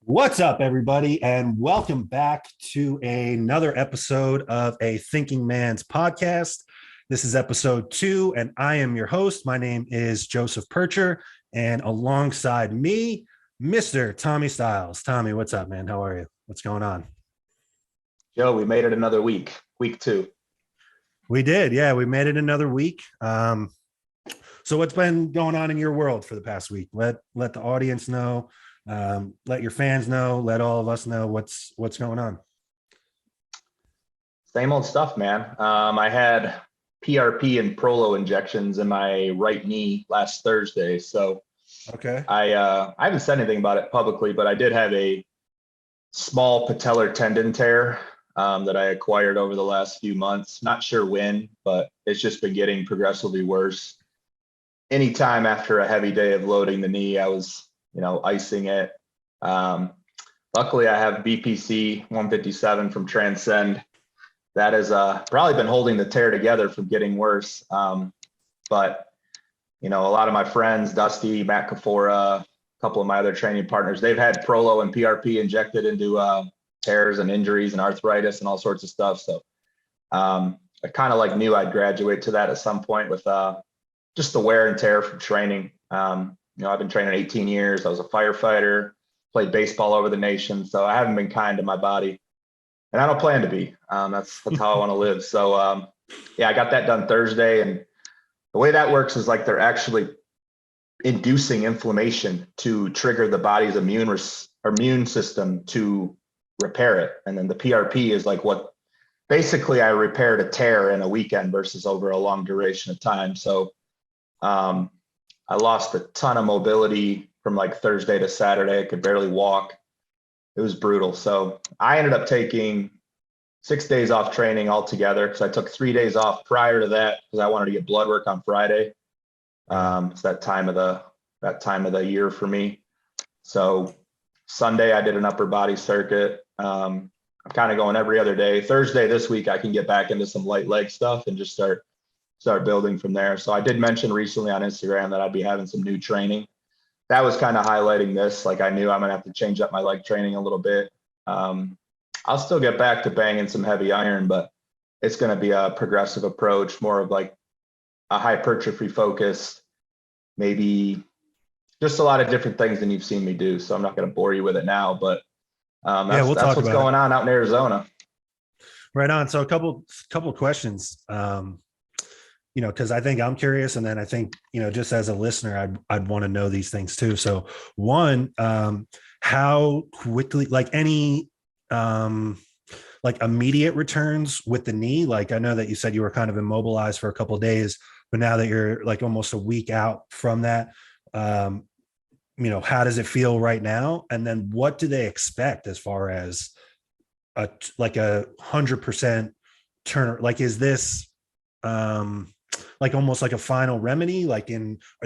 What's up, everybody, and welcome back to another episode of a Thinking Man's podcast. This is episode 2, and I am your host. My name is Joseph PIRCHER, and alongside me, Mr. Tommy Stiles. Tommy, what's up, man? How are you? What's going on? Joe, we made it another week 2. We did, yeah, we made it another week. So what's been going on in your world for the past week? Let the audience know. Let your fans know, let all of us know what's going on. Same old stuff, man. I had PRP and Prolo injections in my right knee last Thursday. So Okay. I haven't said anything about it publicly, but I did have a small patellar tendon tear that I acquired over the last few months. Not sure when, but it's just been getting progressively worse. Anytime after a heavy day of loading the knee, I was icing it. Luckily, I have BPC 157 from Transcend. That has probably been holding the tear together from getting worse. But a lot of my friends, Dusty, Matt Kafora, a couple of my other training partners, they've had Prolo and PRP injected into tears and injuries and arthritis and all sorts of stuff. So I kind of knew I'd graduate to that at some point with just the wear and tear from training. I've been training 18 years. I was a firefighter, played baseball over the nation. So I haven't been kind to my body, and I don't plan to be. That's how I want to live. So I got that done Thursday. And the way that works is they're actually inducing inflammation to trigger the body's immune system to repair it. And then the PRP is what basically I repaired a tear in a weekend versus over a long duration of time. So I lost a ton of mobility from Thursday to Saturday. I could barely walk. It was brutal. So I ended up taking 6 days off training altogether because I took 3 days off prior to that because I wanted to get blood work on Friday. It's that time of the year for me. So Sunday I did an upper body circuit. I'm kind of going every other day. Thursday this week I can get back into some light leg stuff and just start building from there. So I did mention recently on Instagram that I'd be having some new training. That was kind of highlighting this. I knew I'm gonna have to change up my leg training a little bit. I'll still get back to banging some heavy iron, but it's gonna be a progressive approach, more of a hypertrophy focus, maybe just a lot of different things than you've seen me do. So I'm not gonna bore you with it now, but that's what's going on out in Arizona. Right on. So a couple questions. Because I think I'm curious, and then I think, just as a listener, I'd want to know these things too. So one, how quickly, any immediate returns with the knee? I know that you said you were kind of immobilized for a couple of days, but now that you're almost a week out from that, how does it feel right now? And then what do they expect as far as a 100% turn? Is this, almost like a final remedy, or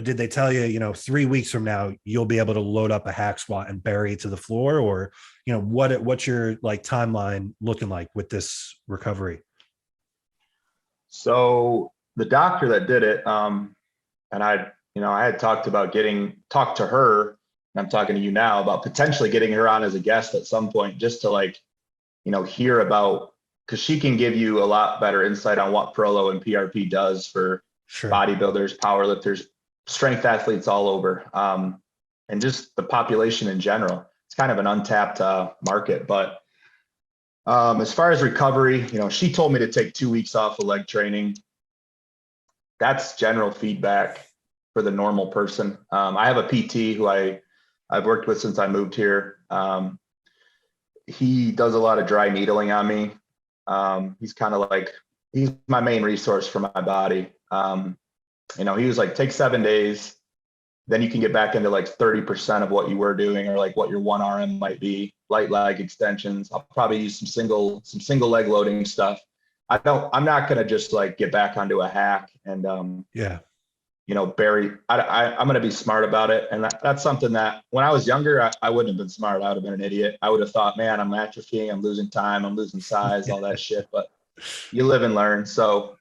did they tell you, 3 weeks from now, you'll be able to load up a hack squat and bury it to the floor? Or, what's your timeline looking like with this recovery? So the doctor that did it, and I had talked to her, and I'm talking to you now about potentially getting her on as a guest at some point, just to hear about, because she can give you a lot better insight on what Prolo and PRP does for bodybuilders, powerlifters, strength athletes all over, and just the population in general. It's kind of an untapped market. But as far as recovery, she told me to take 2 weeks off of leg training. That's general feedback for the normal person. I have a PT who I've worked with since I moved here. He does a lot of dry needling on me. He's kind of he's my main resource for my body. He was take 7 days, then you can get back into 30% of what you were doing, or what your 1RM might be, light leg extensions. I'll probably use some single leg loading stuff. I'm not going to just get back onto a hack and, bury. I'm going to be smart about it. And that's something that when I was younger, I wouldn't have been smart. I would have been an idiot. I would have thought, man, I'm atrophying, I'm losing time, I'm losing size, all that shit. But you live and learn. So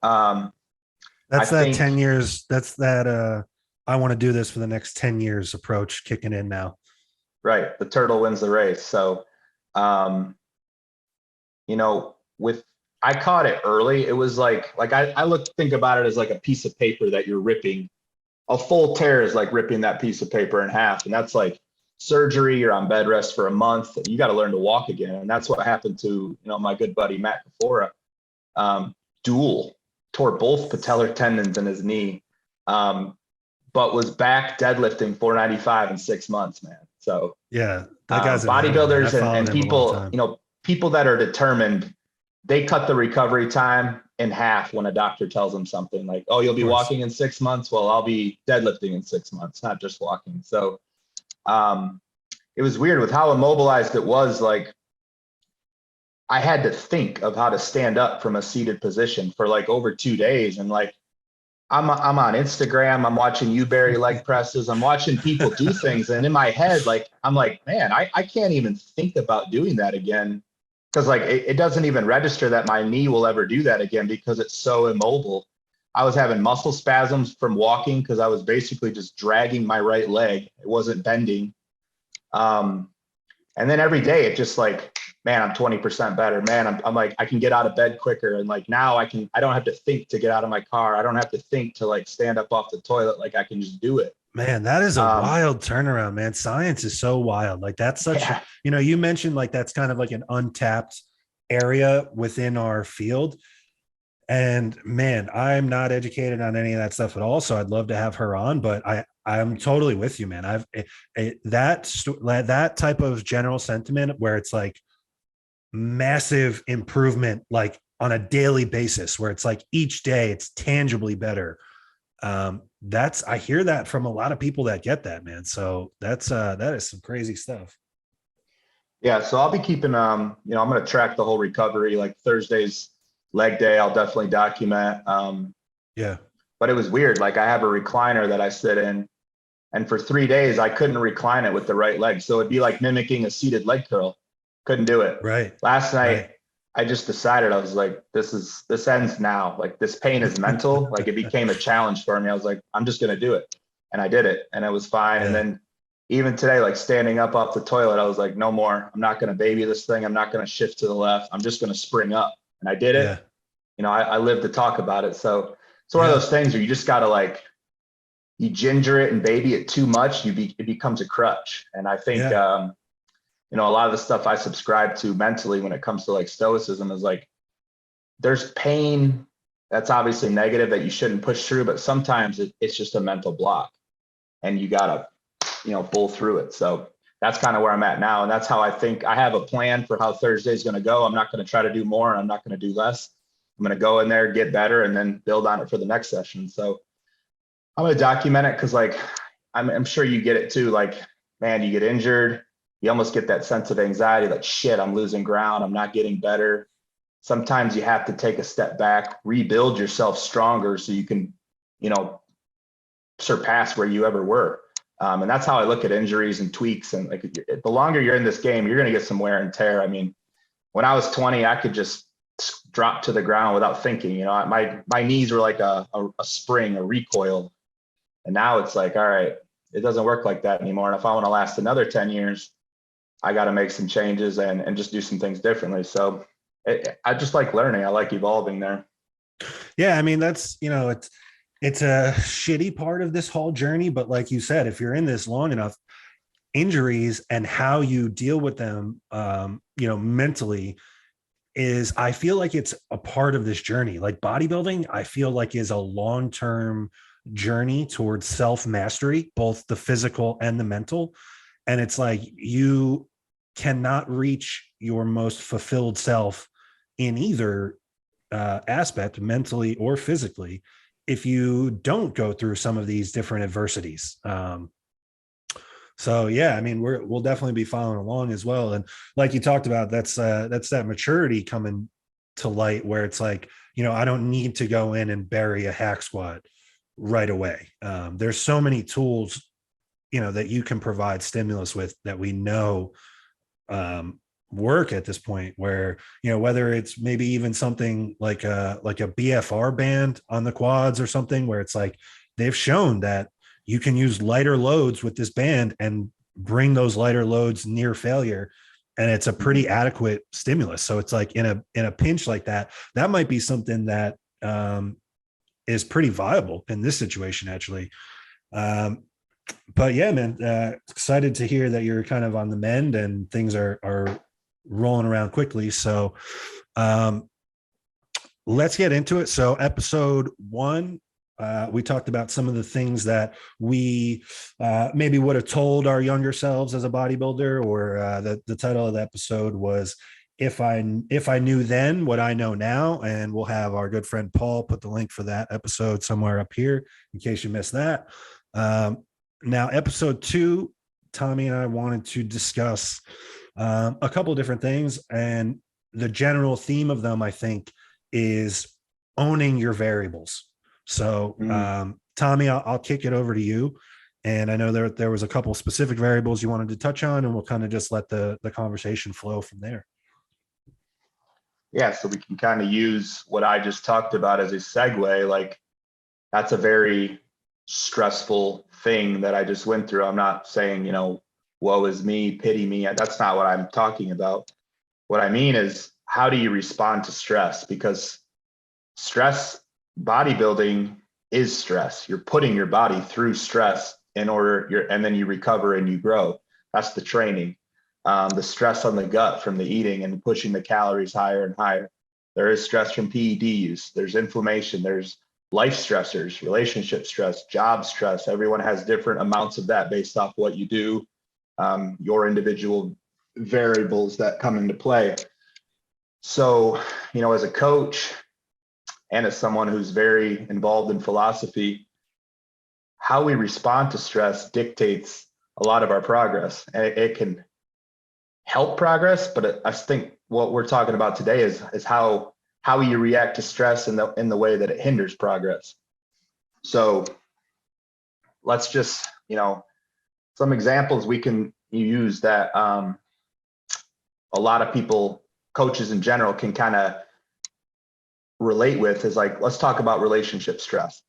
that's that 10 years. That's that I want to do this for the next 10 years approach kicking in now. Right. The turtle wins the race. So, um, you know, with, I caught it early. It was like think about it as like a piece of paper that you're ripping. A full tear is like ripping that piece of paper in half. And that's like surgery. You're on bed rest for a month. You got to learn to walk again. And that's what happened to, my good buddy, Matt Kafora. Dual tore both patellar tendons in his knee. But was back deadlifting 495 in 6 months, man. So Yeah, that guy's an animal, man. bodybuilders I followed and him a long people, time. people that are determined, they cut the recovery time in half when a doctor tells them something like, oh, you'll be walking in 6 months. Well, I'll be deadlifting in 6 months, not just walking. So it was weird with how immobilized it was. Like, I had to think of how to stand up from a seated position for like over 2 days. And like, I'm on Instagram, I'm watching Uberry leg presses, I'm watching people do things. And in my head, like, I'm like, man, I can't even think about doing that again. Cause like, it doesn't even register that my knee will ever do that again because it's so immobile. I was having muscle spasms from walking because I was basically just dragging my right leg. It wasn't bending. And then every day it just like, man, I'm 20% better. Man, I'm like, I can get out of bed quicker. And like, now I don't have to think to get out of my car. I don't have to think to like stand up off the toilet. Like, I can just do it. Man, that is a wild turnaround, man. Science is so wild. Like, that's such, Yeah. you mentioned like that's kind of like an untapped area within our field. And man, I'm not educated on any of that stuff at all. So I'd love to have her on, but I'm totally with you, man. That type of general sentiment where it's like massive improvement, like on a daily basis, where it's like each day it's tangibly better. I hear that from a lot of people that get that, man. So that is some crazy stuff. Yeah. So I'll be keeping, I'm going to track the whole recovery, like Thursday's leg day. I'll definitely document. Yeah. But it was weird. Like, I have a recliner that I sit in, and for 3 days I couldn't recline it with the right leg. So it'd be like mimicking a seated leg curl. Couldn't do it. Right. Last night, Right. I just decided, I was like, this ends now. Like, this pain is mental. Like, it became a challenge for me. I was like, I'm just going to do it. And I did it, and it was fine. Yeah. And then even today, like standing up off the toilet, I was like, no more. I'm not going to baby this thing. I'm not going to shift to the left. I'm just going to spring up. And I did it. Yeah. I live to talk about it. So it's one of those things where you just got to like, you ginger it and baby it too much, it becomes a crutch. And I think, a lot of the stuff I subscribe to mentally when it comes to like stoicism is like, there's pain that's obviously negative that you shouldn't push through, but sometimes it's just a mental block and you gotta, pull through it. So that's kind of where I'm at now. And that's how I think I have a plan for how Thursday is going to go. I'm not going to try to do more, and I'm not going to do less. I'm going to go in there, get better, and then build on it for the next session. So I'm going to document it because, like, I'm sure you get it too. Like, man, you get injured, you almost get that sense of anxiety, like, shit, I'm losing ground, I'm not getting better. Sometimes you have to take a step back, rebuild yourself stronger so you can, surpass where you ever were. And that's how I look at injuries and tweaks. And like, the longer you're in this game, you're going to get some wear and tear. I mean, when I was 20, I could just drop to the ground without thinking. My knees were like a spring, a recoil. And now it's like, all right, it doesn't work like that anymore. And if I want to last another 10 years, I got to make some changes and just do some things differently. So I just like learning. I like evolving there. Yeah. I mean, that's, it's a shitty part of this whole journey, but like you said, if you're in this long enough, injuries and how you deal with them, mentally I feel like it's a part of this journey. Like bodybuilding, I feel like is a long-term journey towards self-mastery, both the physical and the mental. And it's like, you cannot reach your most fulfilled self in either aspect, mentally or physically, if you don't go through some of these different adversities. So yeah, I mean, we'll definitely be following along as well. And like you talked about, that's that maturity coming to light where it's like, I don't need to go in and bury a hack squat right away. There's so many tools, that you can provide stimulus with that we know work at this point, where whether it's maybe even something like a BFR band on the quads or something, where it's like they've shown that you can use lighter loads with this band and bring those lighter loads near failure, and it's a pretty adequate stimulus. So it's like in a pinch like that, that might be something that is pretty viable in this situation, actually. But yeah, man, excited to hear that you're kind of on the mend and things are rolling around quickly. So let's get into it. So episode 1, we talked about some of the things that we maybe would have told our younger selves as a bodybuilder, or the title of the episode was if I knew then what I know now. And we'll have our good friend Paul put the link for that episode somewhere up here in case you missed that. Now, episode 2, Tommy and I wanted to discuss a couple of different things, and the general theme of them, I think, is owning your variables. So, Tommy, I'll kick it over to you. And I know there was a couple specific variables you wanted to touch on, and we'll kind of just let the conversation flow from there. Yeah, so we can kind of use what I just talked about as a segue. Like, that's a very stressful thing that I just went through. I'm not saying, woe is me, pity me. That's not what I'm talking about. What I mean is, how do you respond to stress? Because stress, bodybuilding is stress. You're putting your body through stress and then you recover and you grow. That's the training. The stress on the gut from the eating and pushing the calories higher and higher. There is stress from PED use. There's inflammation. There's life stressors, relationship stress, job stress. Everyone has different amounts of that based off what you do, your individual variables that come into play. So, as a coach and as someone who's very involved in philosophy, how we respond to stress dictates a lot of our progress. And it can help progress, but I think what we're talking about today is how you react to stress in the way that it hinders progress. So let's just, some examples we can use that a lot of people, coaches in general, can kind of relate with is like, let's talk about relationship stress.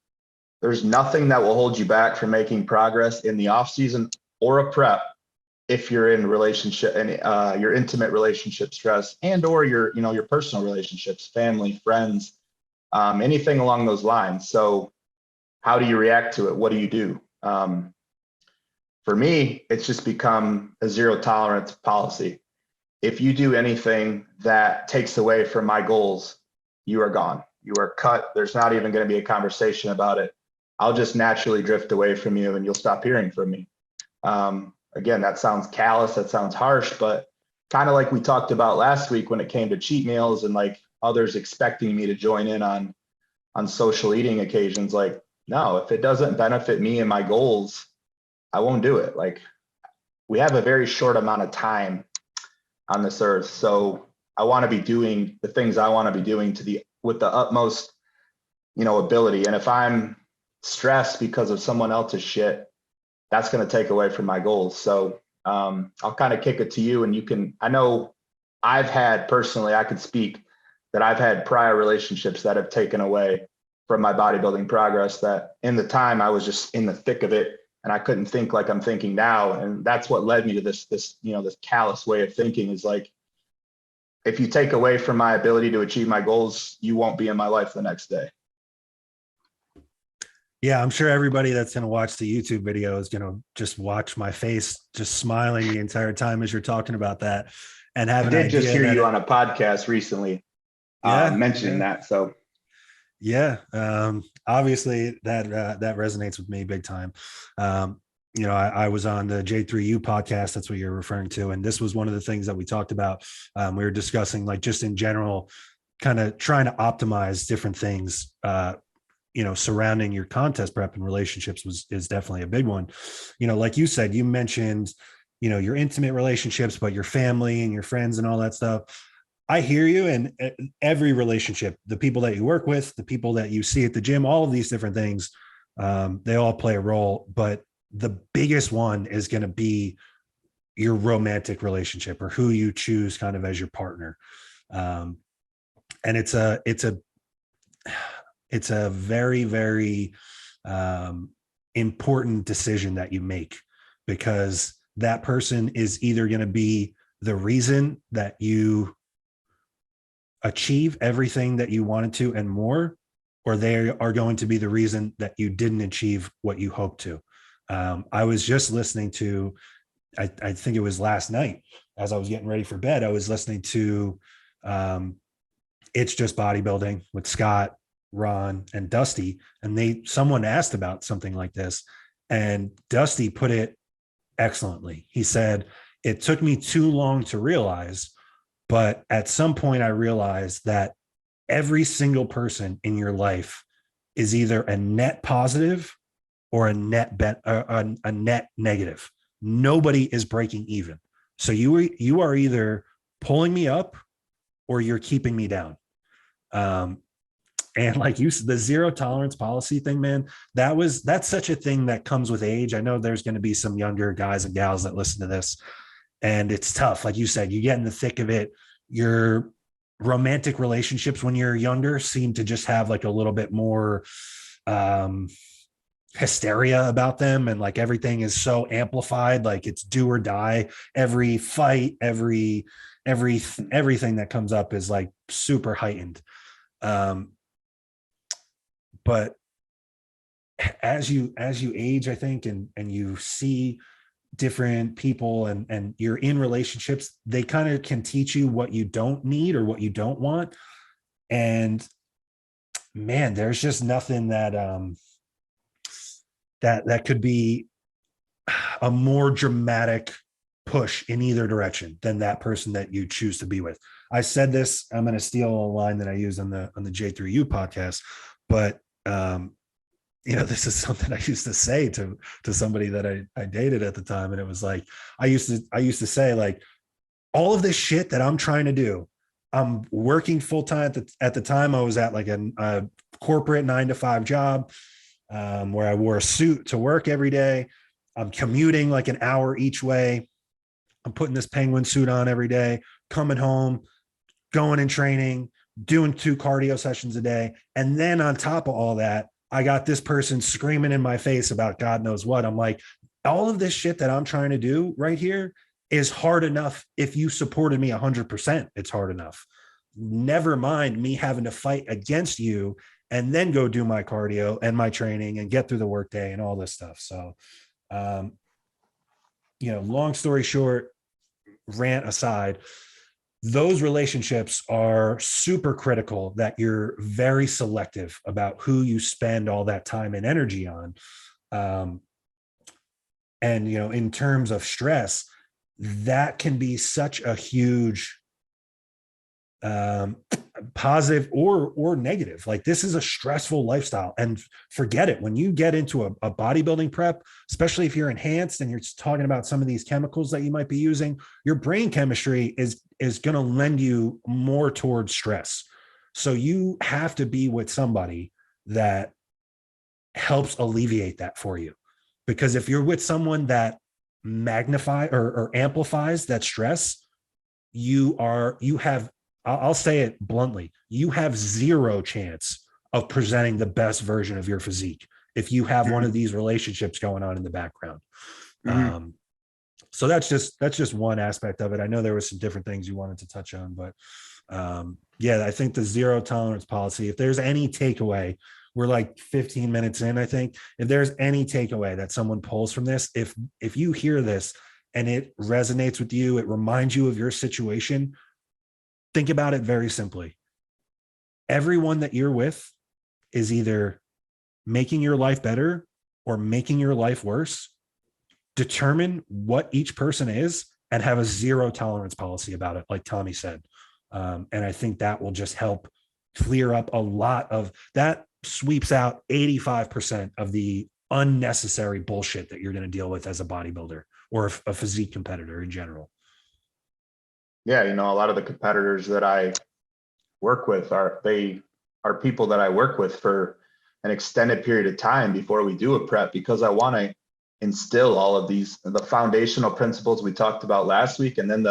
There's nothing that will hold you back from making progress in the off season or a prep if you're in relationship and your intimate relationship stress and or your personal relationships, family, friends, anything along those lines. So how do you react to it? What do you do? For me, it's just become a zero tolerance policy. If you do anything that takes away from my goals, you are gone. You are cut. There's not even going to be a conversation about it. I'll just naturally drift away from you and you'll stop hearing from me. Again, that sounds callous, that sounds harsh, but kind of like we talked about last week when it came to cheat meals and like others expecting me to join in on social eating occasions. Like, no, if it doesn't benefit me and my goals, I won't do it. Like, we have a very short amount of time on this earth. So I want to be doing the things I want to be doing with the utmost, ability. And if I'm stressed because of someone else's shit, that's going to take away from my goals. So I'll kind of kick it to you, and I know I've had personally, I could speak that I've had prior relationships that have taken away from my bodybuilding progress, that in the time I was just in the thick of it and I couldn't think like I'm thinking now. And that's what led me to this callous way of thinking, is like, if you take away from my ability to achieve my goals, you won't be in my life the next day. Yeah, I'm sure everybody that's going to watch the YouTube video is going to just watch my face, just smiling the entire time as you're talking about that, and have an idea. I did just hear you on a podcast recently mentioning that. So yeah, obviously that resonates with me big time. I was on the J3U podcast. That's what you're referring to. And this was one of the things that we talked about. We were discussing, like, just in general, kind of trying to optimize different things, surrounding your contest prep, and relationships is definitely a big one. Like you said, you mentioned, your intimate relationships, but your family and your friends and all that stuff. I hear you. And every relationship, the people that you work with, the people that you see at the gym, all of these different things, they all play a role. But the biggest one is going to be your romantic relationship, or who you choose kind of as your partner. And it's a very, very important decision that you make, because that person is either going to be the reason that you achieve everything that you wanted to and more, or they are going to be the reason that you didn't achieve what you hoped to. I was just listening to, I think it was last night as I was getting ready for bed, I was listening to It's Just Bodybuilding with Scott, Ron, and Dusty. And someone asked about something like this, and Dusty put it excellently. He said, it took me too long to realize, but at some point I realized that every single person in your life is either a net positive or a net negative. Nobody is breaking even. So you are either pulling me up or you're keeping me down. And like you said, the zero tolerance policy thing, man, that's such a thing that comes with age. I know there's going to be some younger guys and gals that listen to this, and it's tough. Like you said, you get in the thick of it. Your romantic relationships when you're younger seem to just have like a little bit more hysteria about them, and like everything is so amplified, like it's do or die. Every fight, everything that comes up is like super heightened. But as you age, I think, and you see different people and you're in relationships, they kind of can teach you what you don't need or what you don't want. And man, there's just nothing that that could be a more dramatic push in either direction than that person that you choose to be with. I said this, I'm going to steal a line that I used on the J3U podcast, but this is something I used to say to somebody that I dated at the time. And it was like, I used to say, like, all of this shit that I'm trying to do, I'm working full time at the time. I was at like a corporate 9-to-5 job, where I wore a suit to work every day. I'm commuting like an hour each way. I'm putting this penguin suit on every day, coming home, going and training, doing 2 cardio sessions a day. And then on top of all that, I got this person screaming in my face about God knows what. I'm like, all of this shit that I'm trying to do right here is hard enough. If you supported me 100%, it's hard enough. Never mind me having to fight against you and then go do my cardio and my training and get through the workday and all this stuff. So, long story short, rant aside, those relationships are super critical, that you're very selective about who you spend all that time and energy on. And, in terms of stress, that can be such a huge positive or negative. Like, this is a stressful lifestyle, and forget it. When you get into a bodybuilding prep, especially if you're enhanced and you're talking about some of these chemicals that you might be using, your brain chemistry is going to lend you more towards stress. So you have to be with somebody that helps alleviate that for you. Because if you're with someone that magnifies or amplifies that stress, I'll say it bluntly, you have zero chance of presenting the best version of your physique if you have one of these relationships going on in the background. Mm-hmm. So that's just one aspect of it. I know there was some different things you wanted to touch on, but I think the zero tolerance policy, if there's any takeaway, we're like 15 minutes in, I think. If there's any takeaway that someone pulls from this, if you hear this and it resonates with you, it reminds you of your situation, think about it very simply. Everyone that you're with is either making your life better or making your life worse. Determine what each person is and have a zero tolerance policy about it, like Tommy said. And I think that will just help clear up a lot of that. Sweeps out 85% of the unnecessary bullshit that you're going to deal with as a bodybuilder or a physique competitor in general. Yeah, a lot of the competitors that I work with are people that I work with for an extended period of time before we do a prep, because I want to instill all of the foundational principles we talked about last week. And then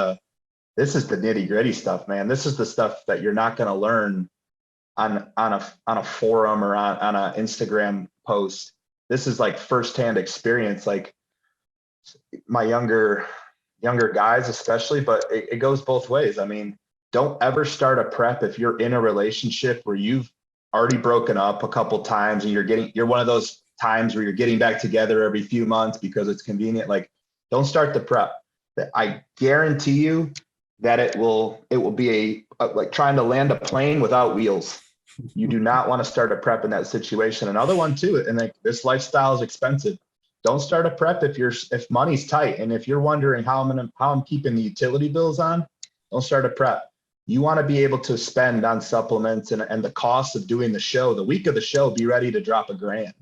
this is the nitty gritty stuff, man. This is the stuff that you're not going to learn on a forum or on an Instagram post. This is like firsthand experience. Like, my younger guys especially, but it goes both ways. I mean, don't ever start a prep if you're in a relationship where you've already broken up a couple times and you're one of those times where you're getting back together every few months because it's convenient. Like, don't start the prep. I guarantee you that it will be like trying to land a plane without wheels. You do not want to start a prep in that situation. Another one too, and like, this lifestyle is expensive. Don't start a prep if money's tight, and if you're wondering how I'm keeping the utility bills on. Don't start a prep. You want to be able to spend on supplements and the cost of doing the show. The week of the show, be ready to drop $1,000.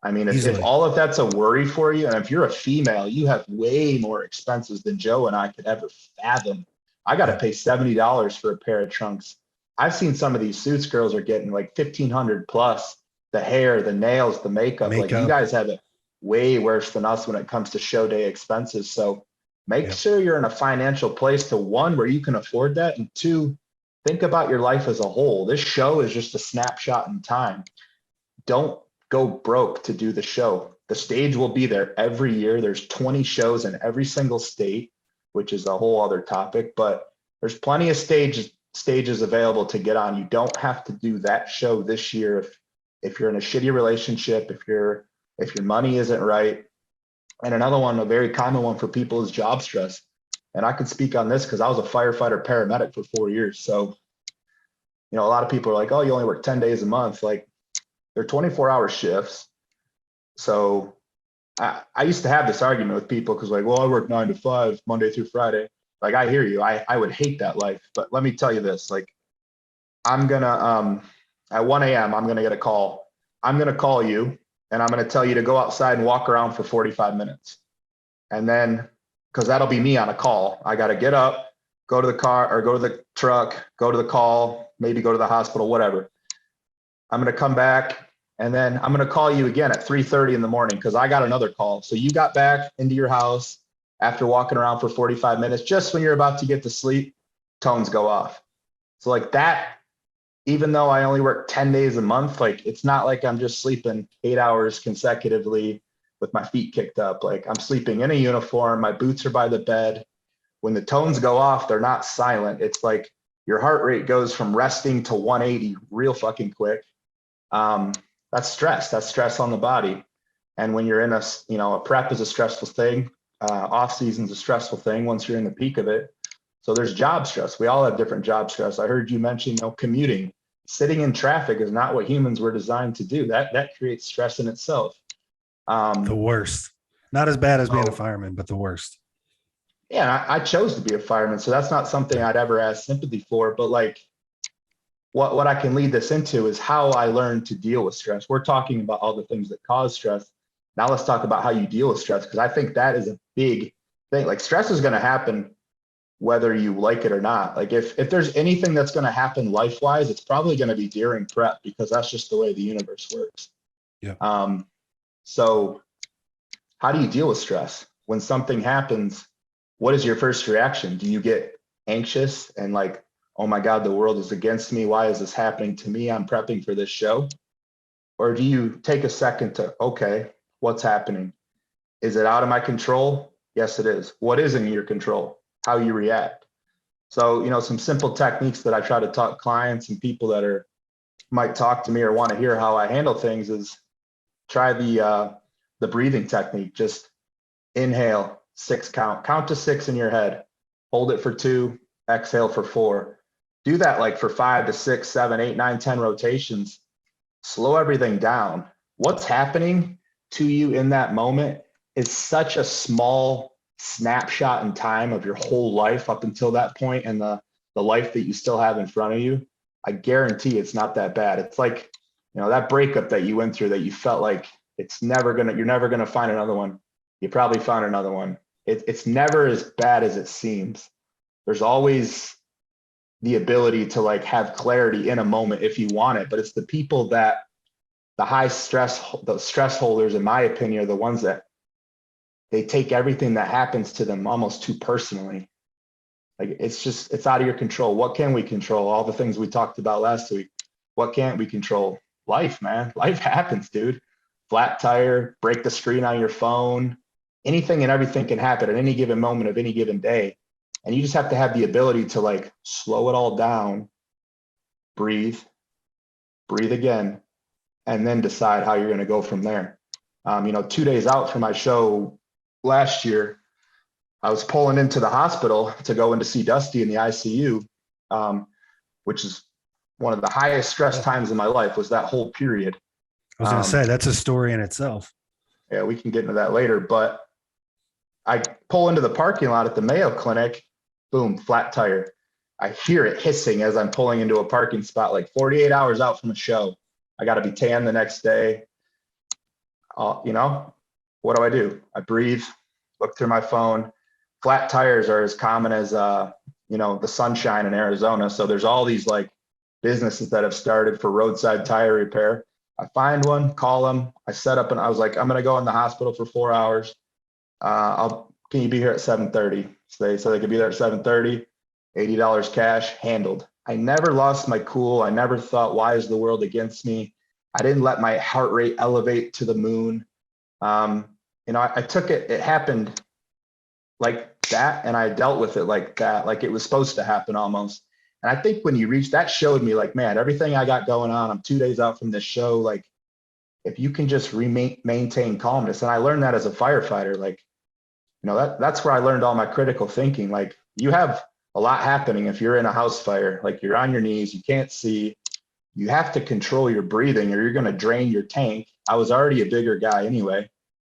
I mean, if all of that's a worry for you, and if you're a female, you have way more expenses than Joe and I could ever fathom. I got to pay $70 for a pair of trunks. I've seen some of these suits girls are getting like $1,500 plus. The hair, the nails, the makeup. Like, you guys have it way worse than us when it comes to show day expenses. So make sure you're in a financial place to, one, where you can afford that, and two, think about your life as a whole. This show is just a snapshot in time. Don't go broke to do the show. The stage will be there every year. There's 20 shows in every single state, which is a whole other topic, but there's plenty of stages available to get on. You don't have to do that show this year if you're in a shitty relationship, if your money isn't right. And another one, a very common one for people, is job stress. And I could speak on this because I was a firefighter paramedic for 4 years. So, a lot of people are like, oh, you only work 10 days a month. Like, they're 24-hour shifts. So I used to have this argument with people because, like, well, I work 9 to 5, Monday through Friday. Like, I hear you. I would hate that life. But let me tell you this, like, I'm going to, at 1 a.m., I'm going to get a call. I'm going to call you, and I'm going to tell you to go outside and walk around for 45 minutes. And then, because that'll be me on a call, I got to get up, go to the car or go to the truck, go to the call, maybe go to the hospital, whatever. I'm going to come back, and then I'm going to call you again at 3:30 in the morning because I got another call. So you got back into your house after walking around for 45 minutes, just when you're about to get to sleep, tones go off. So like that, even though I only work 10 days a month, like, it's not like I'm just sleeping 8 hours consecutively with my feet kicked up. Like, I'm sleeping in a uniform. My boots are by the bed. When the tones go off, they're not silent. It's like your heart rate goes from resting to 180 real fucking quick. That's stress. That's stress on the body. And when you're in a prep is a stressful thing. Off season's a stressful thing once you're in the peak of it. So there's job stress. We all have different job stress. I heard you mention, commuting. Sitting in traffic is not what humans were designed to do. That creates stress in itself. The worst. Not as bad as being a fireman, but the worst. Yeah, I chose to be a fireman, so that's not something I'd ever ask sympathy for. But like, what I can lead this into is how I learned to deal with stress. We're talking about all the things that cause stress. Now let's talk about how you deal with stress, because I think that is a big thing. Like, stress is going to happen whether you like it or not. Like, if there's anything that's going to happen life-wise, it's probably going to be during prep, because that's just the way the universe works. Yeah. So how do you deal with stress? When something happens, what is your first reaction? Do you get anxious and like, oh my God, the world is against me. Why is this happening to me? I'm prepping for this show. Or do you take a second to, okay, what's happening? Is it out of my control? Yes, it is. What is in your control? How you react. So, some simple techniques that I try to talk clients and people that might talk to me or want to hear how I handle things is try the breathing technique. Just inhale, 6 count to 6 in your head, hold it for 2, exhale for 4. Do that like for 5 to 6, 7, 8, 9, 10 rotations. Slow everything down. What's happening to you in that moment is such a small snapshot in time of your whole life up until that point, and the life that you still have in front of you. I guarantee it's not that bad. It's like, that breakup that you went through that you felt like you're never gonna find another one. You probably found another one. It's never as bad as it seems. There's always the ability to like have clarity in a moment if you want it, but it's the people that the stress holders, in my opinion, are the ones that they take everything that happens to them almost too personally. Like, it's out of your control. What can we control? All the things we talked about last week. What can't we control? Life, man. Life happens, dude. Flat tire, break the screen on your phone, anything and everything can happen at any given moment of any given day. And you just have to have the ability to like slow it all down, breathe, breathe again, and then decide how you're going to go from there. 2 days out from my show last year, I was pulling into the hospital to go in to see Dusty in the ICU, which is one of the highest stress times in my life, was that whole period. I was going to say, that's a story in itself. Yeah, we can get into that later, but I pull into the parking lot at the Mayo Clinic, boom, flat tire. I hear it hissing as I'm pulling into a parking spot, like 48 hours out from a show. I got to be tan the next day. What do? I breathe, look through my phone. Flat tires are as common as, the sunshine in Arizona. So there's all these like businesses that have started for roadside tire repair. I find one, call them. I set up and I was like, I'm going to go in the hospital for 4 hours. Can you be here at 7:30? So they could be there at 7:30, $80 cash, handled. I never lost my cool. I never thought, why is the world against me? I didn't let my heart rate elevate to the moon. I took it, it happened like that, and I dealt with it like that, like it was supposed to happen almost. And I think when you reach that, showed me like, man, everything I got going on, I'm 2 days out from this show. Like, if you can just maintain calmness. And I learned that as a firefighter, like, that's where I learned all my critical thinking. Like, you have a lot happening if you're in a house fire, like you're on your knees, you can't see, you have to control your breathing or you're going to drain your tank. I was already a bigger guy anyway.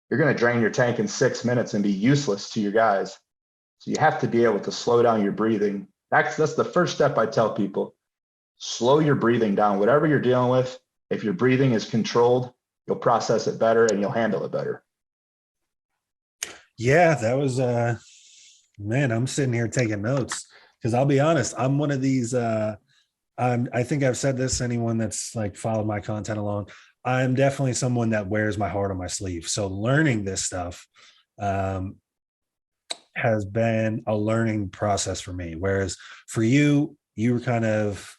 You're going to drain your tank in 6 minutes and be useless to your guys. So you have to be able to slow down your breathing. That's the first step I tell people. Slow your breathing down. Whatever you're dealing with, if your breathing is controlled, you'll process it better and you'll handle it better. Yeah, that was man, I'm sitting here taking notes because I'll be honest, I'm one of these I think I've said this to anyone that's like followed my content along. I'm definitely someone that wears my heart on my sleeve. So learning this stuff has been a learning process for me. Whereas for you, you were kind of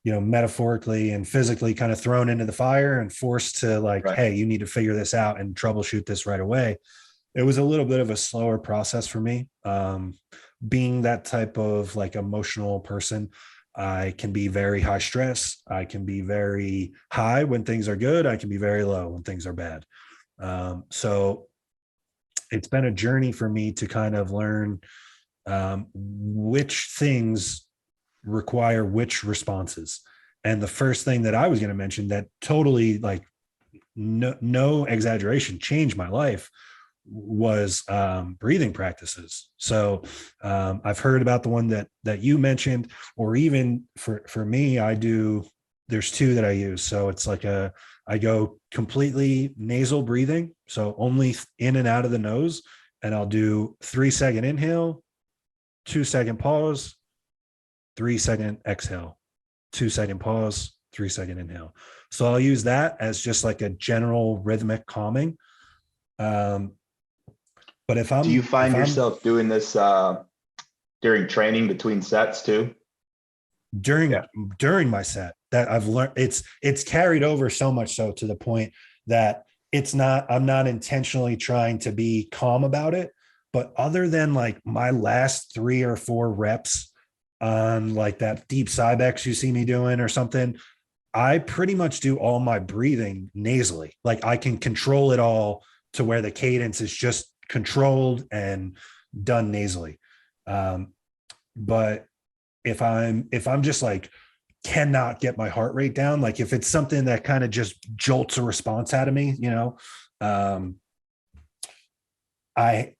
metaphorically and physically kind of thrown into the fire and forced to like, Right. hey, you need to figure this out and troubleshoot this right away. It was a little bit of a slower process for me. Being that type of like emotional person, I can be very high stress. I can be very high when things are good. I can be very low when things are bad. So it's been a journey for me to kind of learn which things require which responses. And the first thing that I was going to mention that totally, like, no exaggeration, changed my life was breathing practices. So I've heard about the one that you mentioned, or even for me, there's two that I use. So it's like I go completely nasal breathing. So only in and out of the nose. And I'll do 3-second inhale, 2-second pause, 3-second exhale, 2-second pause, 3-second inhale. So I'll use that as just like a general rhythmic calming. But do you find yourself doing this during training between sets too? During my set, that I've learned, it's carried over so much so to the point that I'm not intentionally trying to be calm about it, but other than like my last 3 or 4 reps on like that deep Cybex you see me doing or something, I pretty much do all my breathing nasally. Like I can control it all to where the cadence is just controlled and done nasally. But if I'm just like cannot get my heart rate down, like if it's something that kind of just jolts a response out of me, I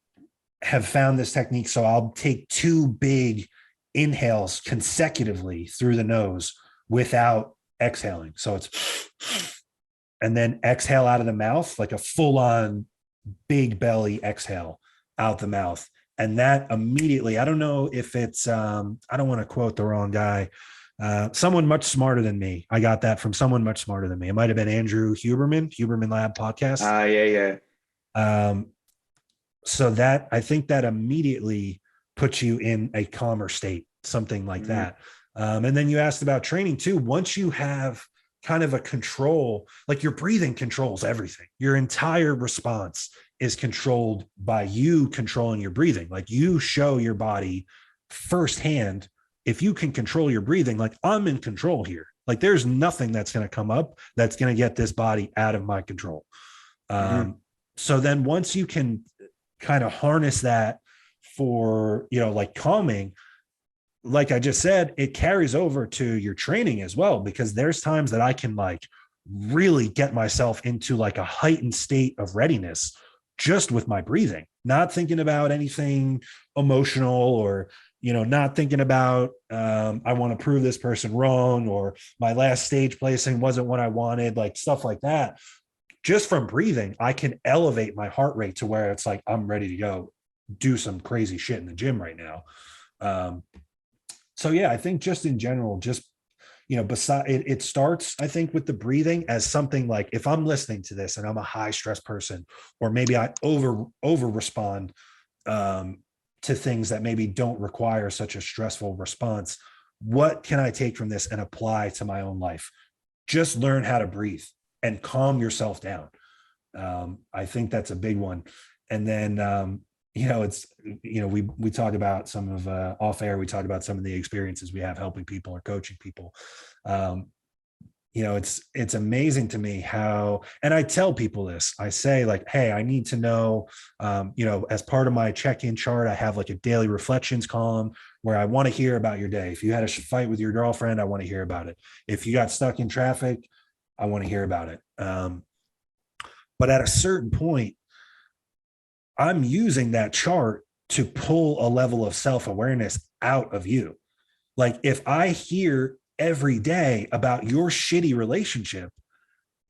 have found this technique. So I'll take 2 big inhales consecutively through the nose without exhaling. So it's, and then exhale out of the mouth, like a full on big belly exhale out the mouth. And that immediately, I don't know if it's, I don't want to quote the wrong guy, someone much smarter than me. I got that from someone much smarter than me. It might've been Andrew Huberman Lab podcast. Yeah. So that, I think that immediately puts you in a calmer state, something like that. And then you asked about training too. Once you have kind of a control, like your breathing controls everything. Your entire response is controlled by you controlling your breathing. Like you show your body firsthand, if you can control your breathing, like I'm in control here. Like there's nothing that's going to come up that's going to get this body out of my control. So then once you can kind of harness that for, like calming, like I just said, it carries over to your training as well, because there's times that I can like really get myself into like a heightened state of readiness just with my breathing, not thinking about anything emotional or, not thinking about, I want to prove this person wrong, or my last stage placing wasn't what I wanted, like stuff like that. Just from breathing, I can elevate my heart rate to where it's like, I'm ready to go do some crazy shit in the gym right now. So yeah, I think just in general, just, beside it starts, I think, with the breathing as something like, if I'm listening to this and I'm a high stress person, or maybe I over respond to things that maybe don't require such a stressful response, what can I take from this and apply to my own life? Just learn how to breathe and calm yourself down. I think that's a big one. And then, it's, we talk about some of off air, we talk about some of the experiences we have helping people or coaching people. It's amazing to me how, and I tell people this, I say like, hey, I need to know, as part of my check-in chart, I have like a daily reflections column where I want to hear about your day. If you had a fight with your girlfriend, I want to hear about it. If you got stuck in traffic, I want to hear about it. But at a certain point, I'm using that chart to pull a level of self-awareness out of you. Like if I hear every day about your shitty relationship,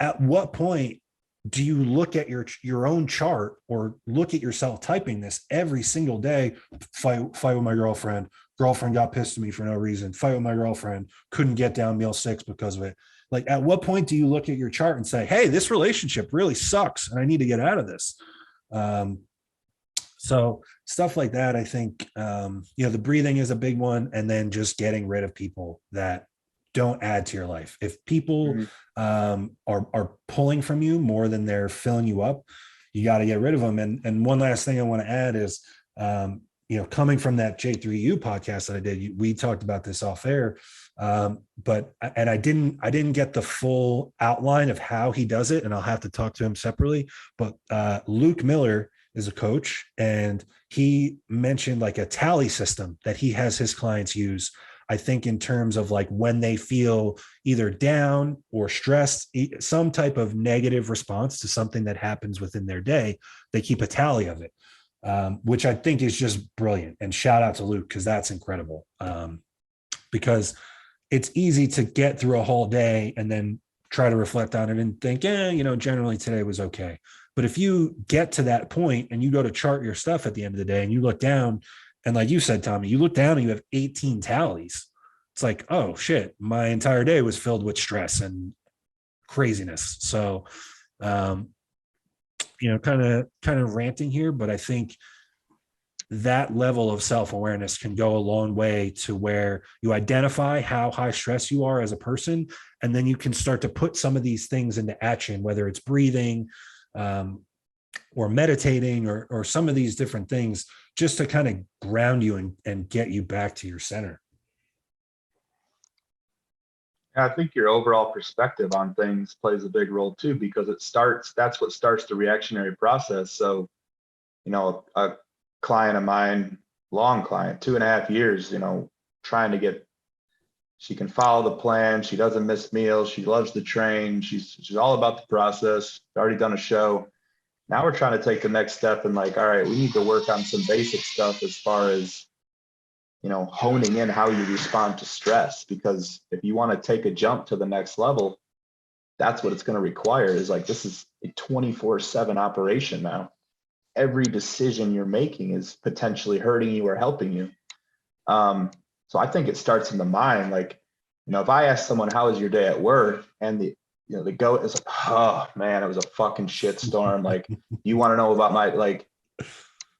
at what point do you look at your own chart or look at yourself typing this every single day? Fight with my girlfriend got pissed at me for no reason. Fight with my girlfriend, couldn't get down meal 6 because of it. Like at what point do you look at your chart and say, hey, this relationship really sucks and I need to get out of this? So stuff like that, I think, the breathing is a big one. And then just getting rid of people that don't add to your life. If people are pulling from you more than they're filling you up, you got to get rid of them. And one last thing I want to add is, coming from that J3U podcast that I did, we talked about this off air. But I didn't get the full outline of how he does it, and I'll have to talk to him separately. But Luke Miller is a coach, and he mentioned like a tally system that he has his clients use. I think in terms of like when they feel either down or stressed, some type of negative response to something that happens within their day, they keep a tally of it, which I think is just brilliant. And shout out to Luke, because that's incredible. Because it's easy to get through a whole day and then try to reflect on it and think, generally today was okay. But if you get to that point and you go to chart your stuff at the end of the day and you look down, and like you said, Tommy, you look down and you have 18 tallies. It's like, oh shit, my entire day was filled with stress and craziness. So, kind of ranting here, but I think that level of self-awareness can go a long way to where you identify how high stress you are as a person. And then you can start to put some of these things into action, whether it's breathing, or meditating, or some of these different things, just to kind of ground you and get you back to your center. I think your overall perspective on things plays a big role too, because that's what starts the reactionary process. So, a client of mine, long client, 2.5 years, trying to get, she can follow the plan. She doesn't miss meals. She loves to train. She's all about the process. Already done a show. Now we're trying to take the next step and like, all right, we need to work on some basic stuff as far as, honing in how you respond to stress. Because if you want to take a jump to the next level, that's what it's going to require. Is like, this is a 24/7 operation now. Every decision you're making is potentially hurting you or helping you. So I think it starts in the mind. Like, if I ask someone, how was your day at work? And the goat is like, oh man, it was a fucking shitstorm. Like, you want to know about my, like,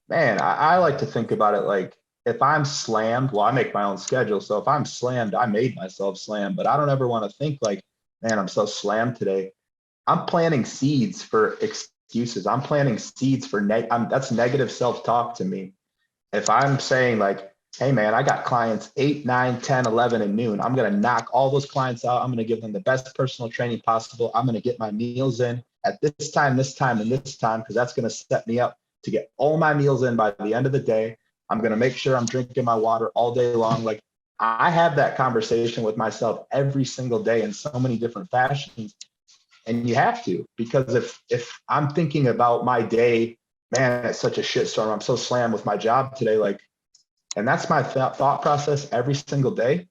man, I like to think about it like, if I'm slammed, well, I make my own schedule. So if I'm slammed, I made myself slam, but I don't ever want to think like, man, I'm so slammed today. I'm planting seeds for excuses. I'm planting seeds for that's negative self-talk to me. If I'm saying like, hey man, I got clients 8, 9, 10, 11 and noon. I'm going to knock all those clients out. I'm going to give them the best personal training possible. I'm going to get my meals in at this time, and this time, because that's going to set me up to get all my meals in by the end of the day. I'm going to make sure I'm drinking my water all day long. Like I have that conversation with myself every single day in so many different fashions. And you have to, because if I'm thinking about my day, man, it's such a shitstorm. I'm so slammed with my job today. Like, and that's my thought process every single day.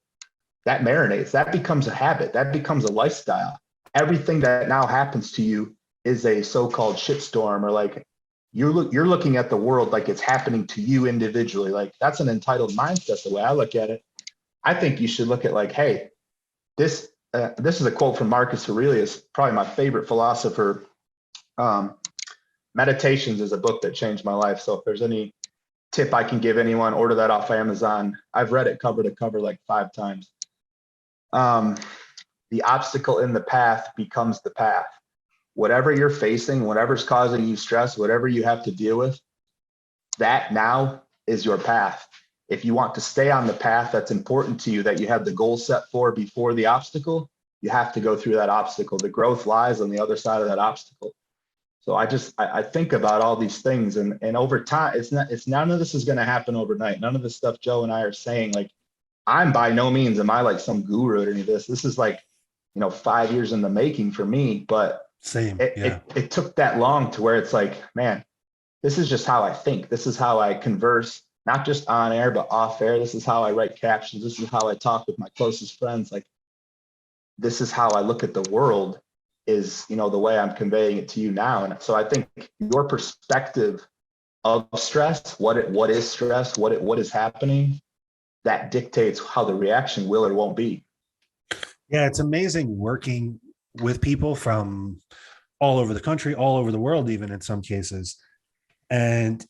That marinates, that becomes a habit, that becomes a lifestyle. Everything that now happens to you is a so-called shitstorm, or like you're looking at the world like it's happening to you individually. Like that's an entitled mindset, the way I look at it. I think you should look at like, hey, this is a quote from Marcus Aurelius, probably my favorite philosopher. Meditations is a book that changed my life. So if there's any tip I can give anyone, order that off Amazon. I've read it cover to cover like 5 times. The obstacle in the path becomes the path. Whatever you're facing, whatever's causing you stress, whatever you have to deal with, that now is your path. If you want to stay on the path that's important to you, that you have the goal set for before the obstacle, you have to go through that obstacle. The growth lies on the other side of that obstacle. So I think about all these things, and over time, it's none of this is going to happen overnight. None of the stuff Joe and I are saying, like, I'm by no means am I like some guru or any of this. This is like, 5 years in the making for me, but Same. It took that long to where it's like, man, this is just how I think. This is how I converse, not just on air, but off air. This is how I write captions. This is how I talk with my closest friends. Like, this is how I look at the world, is, the way I'm conveying it to you now. And so I think your perspective of stress, what is stress, what is happening, that dictates how the reaction will or won't be. Yeah, it's amazing working with people from all over the country, all over the world, even in some cases. And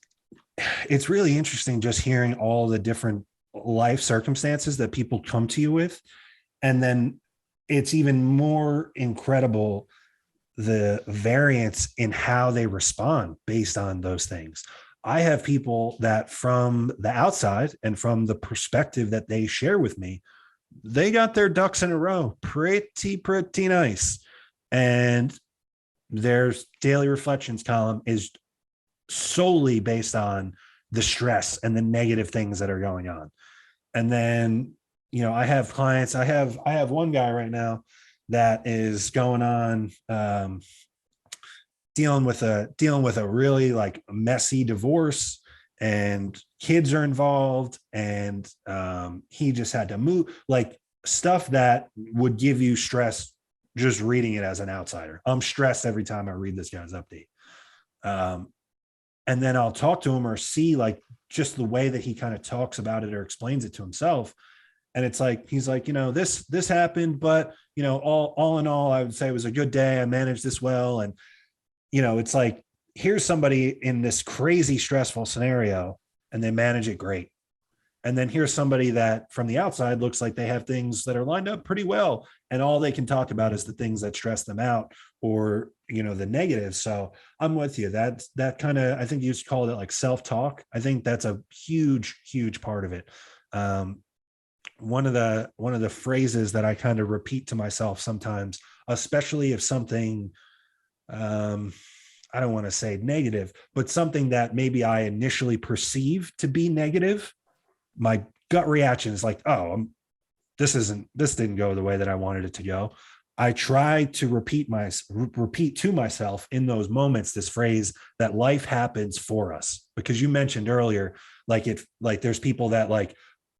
it's really interesting just hearing all the different life circumstances that people come to you with. And then it's even more incredible the variance in how they respond based on those things. I have people that from the outside and from the perspective that they share with me, they got their ducks in a row, pretty nice. And their daily reflections column is solely based on the stress and the negative things that are going on. And then, I have clients, I have one guy right now that is going on, dealing with a really like messy divorce, and kids are involved, and he just had to move, like stuff that would give you stress just reading it as an outsider. I'm stressed every time I read this guy's update. And then I'll talk to him or see like just the way that he kind of talks about it or explains it to himself. And it's like, he's like, this happened, but all in all, I would say it was a good day. I managed this well. And, it's like, here's somebody in this crazy stressful scenario and they manage it great. And then here's somebody that from the outside looks like they have things that are lined up pretty well, and all they can talk about is the things that stress them out, or, the negatives. So I'm with you. That kind of, I think you used to call it like self-talk. I think that's a huge part of it. One of the phrases that I kind of repeat to myself sometimes, especially if something, I don't want to say negative, but something that maybe I initially perceive to be negative, my gut reaction is like, oh, this didn't go the way that I wanted it to go. I try to repeat to myself in those moments this phrase that life happens for us, because you mentioned earlier, like there's people that like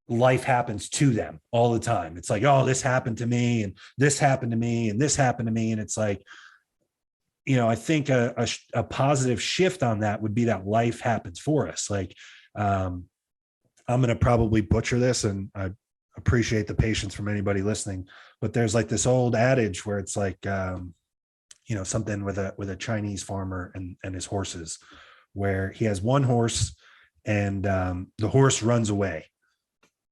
life happens to them all the time. It's like, oh, this happened to me, and this happened to me, and this happened to me, and it's like, I think a positive shift on that would be that life happens for us. Like, I'm going to probably butcher this, and I appreciate the patience from anybody listening, but there's like this old adage where it's like, something with a Chinese farmer and his horses, where he has one horse, and the horse runs away,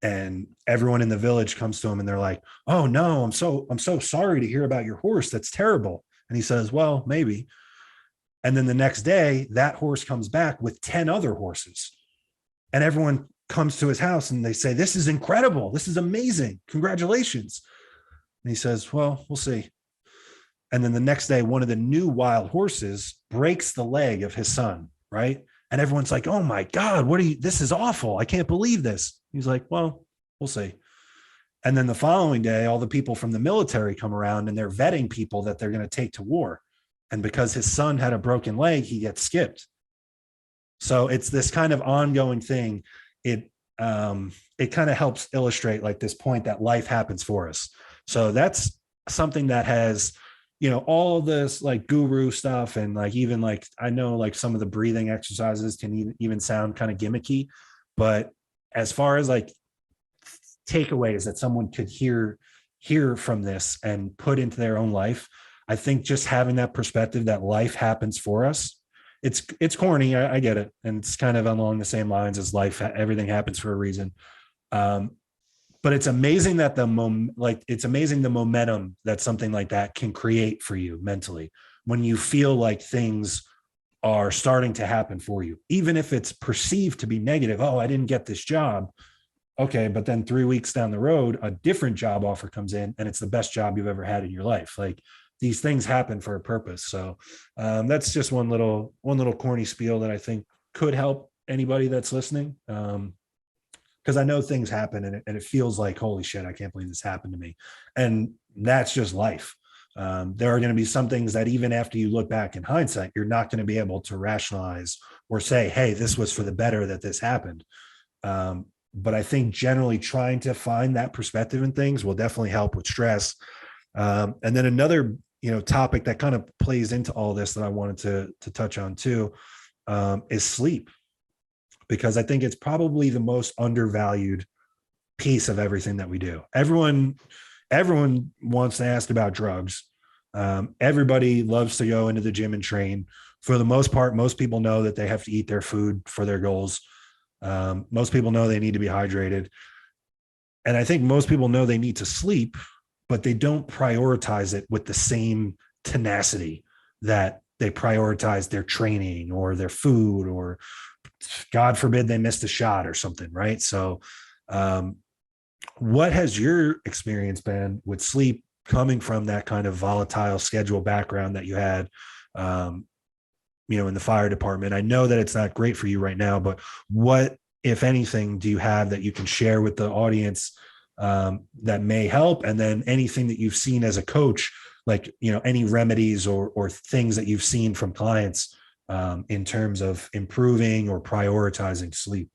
And everyone in the village comes to him and they're like, "Oh no, I'm so sorry to hear about your horse. That's terrible." And he says, "Well, maybe." And then the next day, that horse comes back with 10 other horses. And everyone comes to his house and they say, "This is incredible. This is amazing. Congratulations." And he says, "Well, we'll see." And then the next day, one of the new wild horses breaks the leg of his son, right? And everyone's like, "Oh my God, this is awful. I can't believe this." He's like, "Well, we'll see." And then the following day, all the people from the military come around and they're vetting people that they're going to take to war. And because his son had a broken leg, he gets skipped. So it's this kind of ongoing thing. It kind of helps illustrate like this point that life happens for us. So that's something that has, all this like guru stuff, and like even like I know like some of the breathing exercises can even sound kind of gimmicky, but as far as like takeaways that someone could hear from this and put into their own life, I think just having that perspective that life happens for us. It's corny, I get it, and it's kind of along the same lines as life. Everything happens for a reason, but it's amazing that it's amazing the momentum that something like that can create for you mentally when you feel like things are starting to happen for you, even if it's perceived to be negative. "Oh, I didn't get this job." Okay, but then 3 weeks down the road, a different job offer comes in and it's the best job you've ever had in your life. Like, these things happen for a purpose. So that's just one little corny spiel that I think could help anybody that's listening. Because I know things happen and it feels like, holy shit, I can't believe this happened to me. And that's just life. There are going to be some things that even after you look back in hindsight, you're not going to be able to rationalize or say, "Hey, this was for the better that this happened." But I think generally trying to find that perspective in things will definitely help with stress. And then another, topic that kind of plays into all this that I wanted to touch on too, is sleep, because I think it's probably the most undervalued piece of everything that we do. Everyone wants to ask about drugs. Everybody loves to go into the gym and train. For the most part, most people know that they have to eat their food for their goals. Most people know they need to be hydrated. And I think most people know they need to sleep, but they don't prioritize it with the same tenacity that they prioritize their training or their food, or God forbid they missed a shot or something, right? So what has your experience been with sleep coming from that kind of volatile schedule background that you had, in the fire department? I know that it's not great for you right now, but what, if anything, do you have that you can share with the audience that may help? And then anything that you've seen as a coach, like, any remedies or things that you've seen from clients in terms of improving or prioritizing sleep.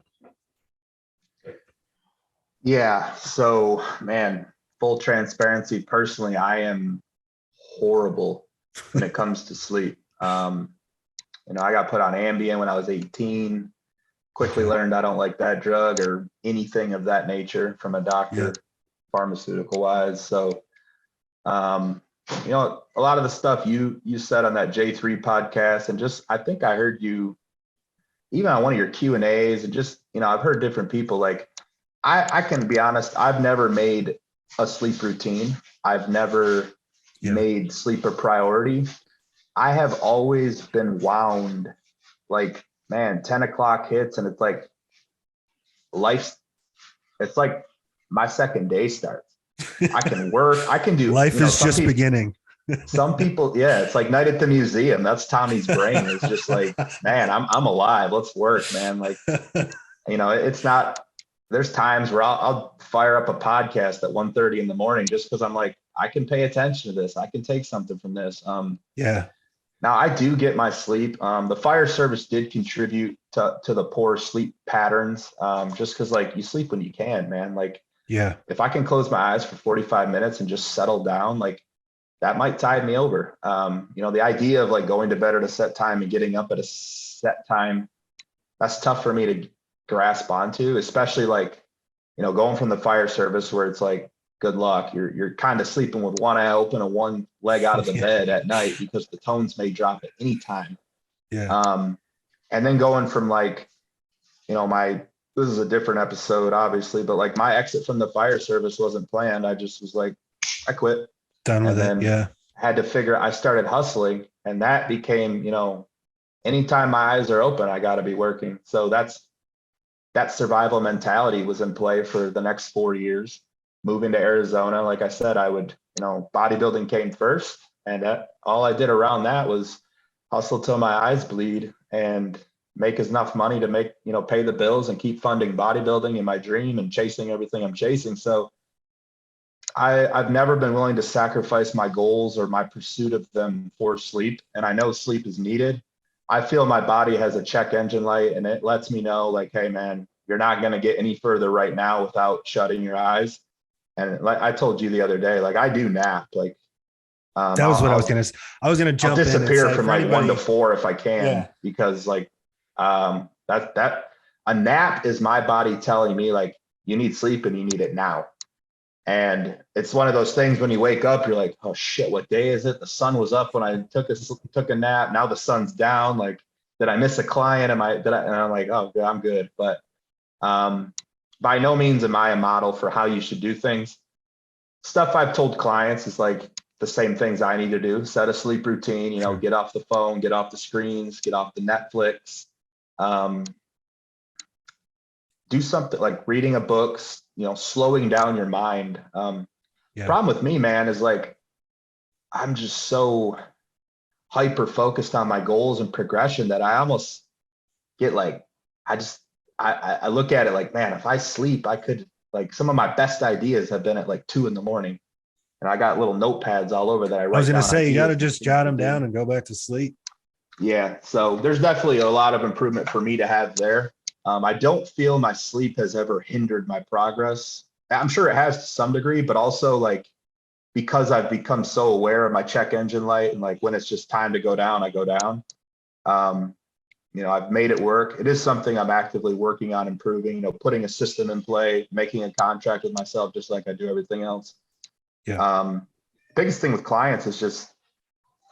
Yeah. So, man, full transparency. Personally, I am horrible when it comes to sleep. I got put on Ambien when I was 18. Quickly learned I don't like that drug or anything of that nature from a doctor, pharmaceutical wise. So, a lot of the stuff you said on that J3 podcast, and just, I think I heard you even on one of your Q&As, and just, I've heard different people. Like, I can be honest, I've never made a sleep routine. I've never made sleep a priority. I have always been wound, like, man, 10 o'clock hits and it's like it's like my second day starts. I can work, I can do life is just beginning. Some people, it's like night at the museum. That's Tommy's brain. It's just like, man, I'm alive. Let's work, man. Like, it's not, there's times where I'll fire up a podcast at 1:30 in the morning just because I'm like, I can pay attention to this. I can take something from this. Now I do get my sleep. The fire service did contribute to the poor sleep patterns. Just because, like, you sleep when you can, man. Like, if I can close my eyes for 45 minutes and just settle down, like, that might tide me over. The idea of like going to bed at a set time and getting up at a set time, that's tough for me to grasp onto, especially like, going from the fire service where it's like, good luck. You're kind of sleeping with one eye open and one leg out of the bed at night because the tones may drop at any time. And then going from like, my this is a different episode, obviously, but like my exit from the fire service wasn't planned. I just was like, I quit. Done with And it. then Yeah. had to figure, I started hustling, and that became, anytime my eyes are open, I got to be working. So that survival mentality was in play for the next 4 years. Moving to Arizona, like I said, I would, bodybuilding came first, and all I did around that was hustle till my eyes bleed and make enough money to make, pay the bills and keep funding bodybuilding and my dream and chasing everything I'm chasing. So I've never been willing to sacrifice my goals or my pursuit of them for sleep. And I know sleep is needed. I feel my body has a check engine light, and it lets me know, like, hey man, you're not going to get any further right now without shutting your eyes. And like I told you the other day, like I do nap, like That was what I was going to, I'll jump in and disappear say from for like anybody, 1 to 4 if I can, yeah, because like that a nap is my body telling me like you need sleep and you need it now. And it's one of those things when you wake up, you're like, oh shit, what day is it? The sun was up when I took a nap. Now the sun's down. Like, did I miss a client? And I'm like, oh, I'm good. But by no means am I a model for how you should do things. Stuff I've told clients is like the same things I need to do. Set a sleep routine, Sure. Get off the phone, get off the screens, get off the Netflix. Do something like reading a book, slowing down your mind. Yeah. Problem with me, man, is like, I'm just so hyper focused on my goals and progression that I almost get like, I look at it like, man, if I sleep, I could, like, some of my best ideas have been at like 2 a.m. and I got little notepads all over that I write I was going to down say, you got to ideas and just things jot to them do. down and go back to sleep. Yeah. So there's definitely a lot of improvement for me to have there. I don't feel my sleep has ever hindered my progress. I'm sure it has to some degree, but also like, because I've become so aware of my check engine light and like when it's just time to go down, I go down. I've made it work. It is something I'm actively working on improving, putting a system in play, making a contract with myself, just like I do everything else. Yeah. Biggest thing with clients is just,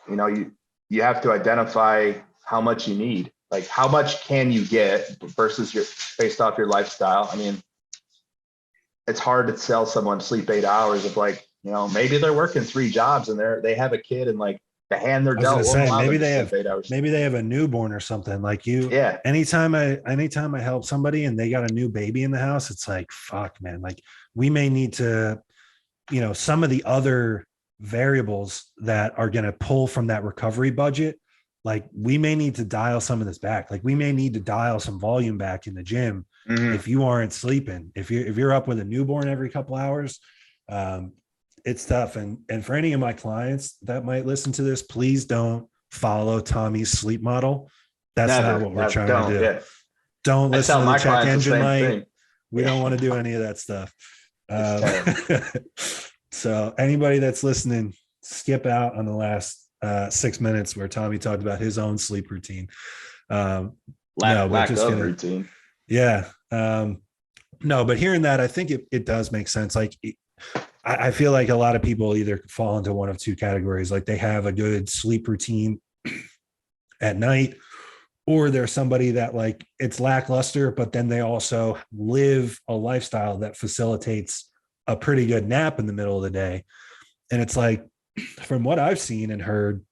you have to identify how much you need. Like, how much can you get versus based off your lifestyle? I mean, it's hard to sell someone sleep 8 hours if like, maybe they're working 3 jobs and they have a kid and like the hand they're I was going dealt to won't say, allow them to sleep 8 hours. maybe they have a newborn or something like you. Yeah. Anytime I help somebody and they got a new baby in the house, it's like, fuck, man, like we may need to, some of the other variables that are going to pull from that recovery budget. Like we may need to dial some of this back. Like we may need to dial some volume back in the gym. Mm-hmm. If you aren't sleeping, if you're up with a newborn every couple hours, it's tough. And for any of my clients that might listen to this, please don't follow Tommy's sleep model. That's not what we're trying to do. Yeah. Don't listen to the check engine light. Thing. We don't want to do any of that stuff. So anybody that's listening, skip out on the last 6 minutes where Tommy talked about his own sleep routine. Lack of routine. Yeah. No, but hearing that, I think it does make sense. Like I feel like a lot of people either fall into one of two categories. Like they have a good sleep routine at night, or they're somebody that like it's lackluster, but then they also live a lifestyle that facilitates a pretty good nap in the middle of the day. And it's like, from what I've seen and heard,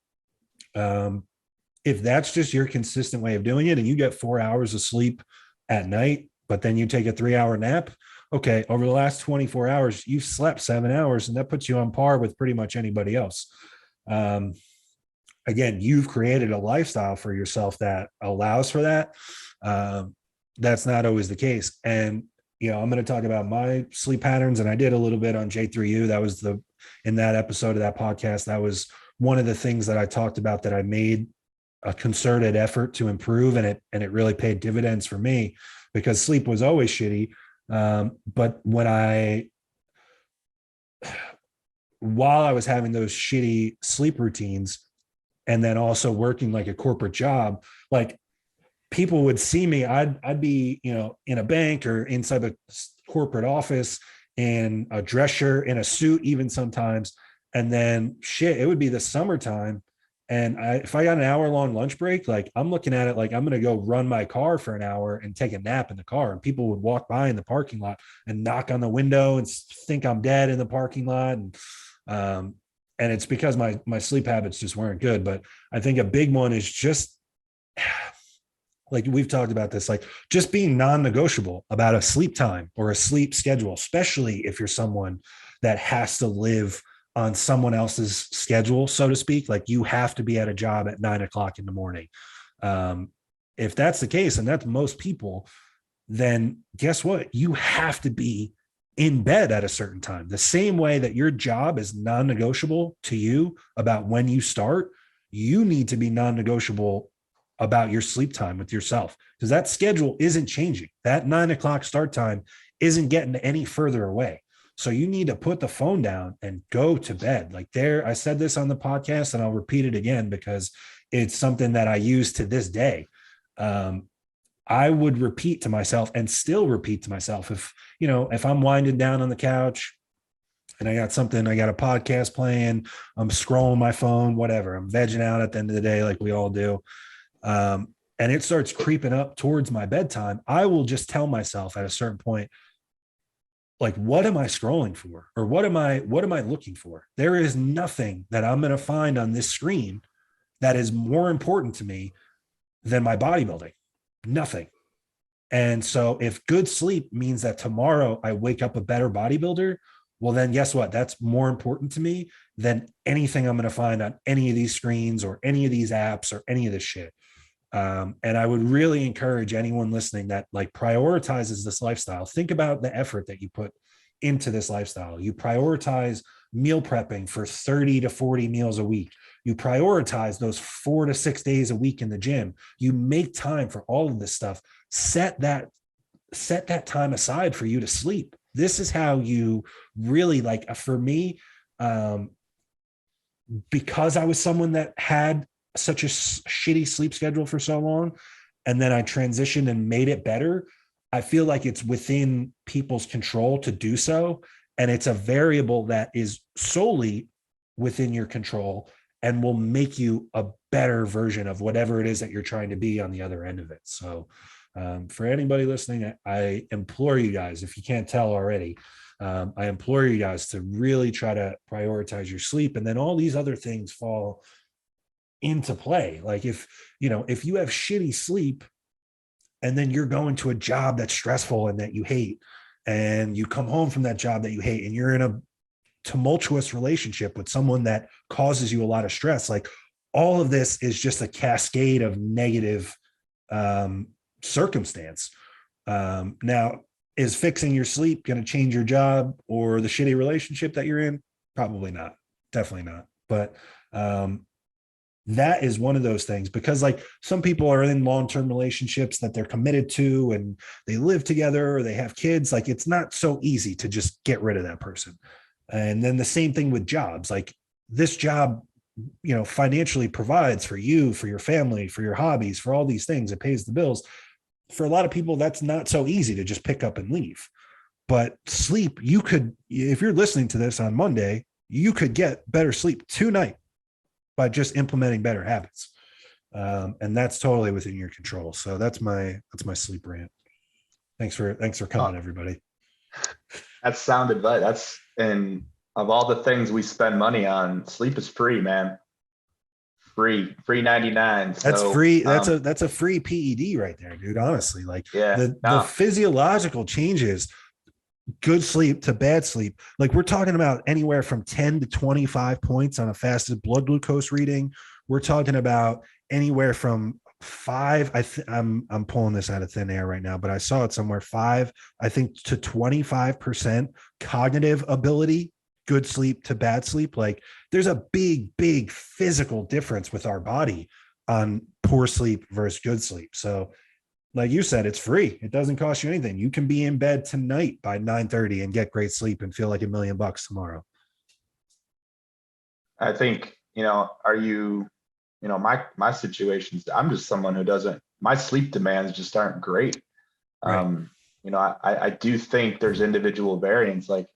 if that's just your consistent way of doing it and you get 4 hours of sleep at night, but then you take a 3-hour nap, okay, over the last 24 hours, you've slept 7 hours, and that puts you on par with pretty much anybody else. Again, you've created a lifestyle for yourself that allows for that. That's not always the case. And, I'm going to talk about my sleep patterns, and I did a little bit on J3U. That was in that episode of that podcast, that was one of the things that I talked about that I made a concerted effort to improve, and it really paid dividends for me because sleep was always shitty. But while I was having those shitty sleep routines and then also working like a corporate job, like people would see me, I'd be, in a bank or inside a corporate office in a dress shirt, in a suit, even sometimes. And then it would be the summertime And if I got an hour long lunch break, like I'm looking at it like I'm going to go run my car for an hour and take a nap in the car. And people would walk by in the parking lot and knock on the window and think I'm dead in the parking lot. Um, and it's because my sleep habits just weren't good. But I think a big one is just like we've talked about this, like just being non-negotiable about a sleep time or a sleep schedule, especially if you're someone that has to live on someone else's schedule, so to speak. Like you have to be at a job at 9 o'clock in the morning. Um, if that's the case, and that's most people, then guess what? You have to be in bed at a certain time. The same way that your job is non-negotiable to you about when you start, you need to be non-negotiable about your sleep time with yourself, because that schedule isn't changing. That 9 o'clock start time isn't getting any further away. So you need to put the phone down and go to bed. Like I said this on the podcast and I'll repeat it again because it's something that I use to this day. I would repeat to myself and still repeat to myself if I'm winding down on the couch and I got a podcast playing, I'm scrolling my phone, whatever, I'm vegging out at the end of the day, like we all do. And it starts creeping up towards my bedtime. I will just tell myself at a certain point, like, what am I scrolling for? Or what am I looking for? There is nothing that I'm going to find on this screen that is more important to me than my bodybuilding. Nothing. And so if good sleep means that tomorrow I wake up a better bodybuilder, well, then guess what? That's more important to me than anything I'm going to find on any of these screens or any of these apps or any of this shit. And I would really encourage anyone listening that like prioritizes this lifestyle. Think about the effort that you put into this lifestyle. You prioritize meal prepping for 30 to 40 meals a week. You prioritize those 4 to 6 days a week in the gym. You make time for all of this stuff. Set that time aside for you to sleep. This is how you really, like, for me, because I was someone that had such a shitty sleep schedule for so long, and then I transitioned and made it better, I feel like it's within people's control to do so. And it's a variable that is solely within your control and will make you a better version of whatever it is that you're trying to be on the other end of it. So for anybody listening, I implore you guys, if you can't tell already, I implore you guys to really try to prioritize your sleep, and then all these other things fall into play. Like if you have shitty sleep and then you're going to a job that's stressful and that you hate, and you come home from that job that you hate, and you're in a tumultuous relationship with someone that causes you a lot of stress, like all of this is just a cascade of negative circumstance. Now, is fixing your sleep going to change your job or the shitty relationship that you're in? Probably not. Definitely not. But that is one of those things, because like some people are in long-term relationships that they're committed to and they live together or they have kids. Like it's not so easy to just get rid of that person. And then the same thing with jobs. Like this job, financially provides for you, for your family, for your hobbies, for all these things. It pays the bills. For a lot of people, that's not so easy to just pick up and leave. But sleep, you could, if you're listening to this on Monday, you could get better sleep tonight by just implementing better habits. And that's totally within your control. So that's my sleep rant. Thanks for coming, everybody. That's sound advice. And of all the things we spend money on, sleep is free, man. Free 99. That's free. That's a free PED right there, dude. Honestly, like the physiological changes, good sleep to bad sleep. Like we're talking about anywhere from 10 to 25 points on a fasted blood glucose reading. We're talking about anywhere from 5. I'm pulling this out of thin air right now, but I saw it somewhere 5, I think, to 25% cognitive ability. Good sleep to bad sleep. Like there's a big physical difference with our body on poor sleep versus good sleep. So like you said, it's free. It doesn't cost you anything. You can be in bed tonight by 9:30 and get great sleep and feel like $1 million tomorrow. I think, are you, my situations, I'm just someone who my sleep demands just aren't great. Right. I do think there's individual variance. Like,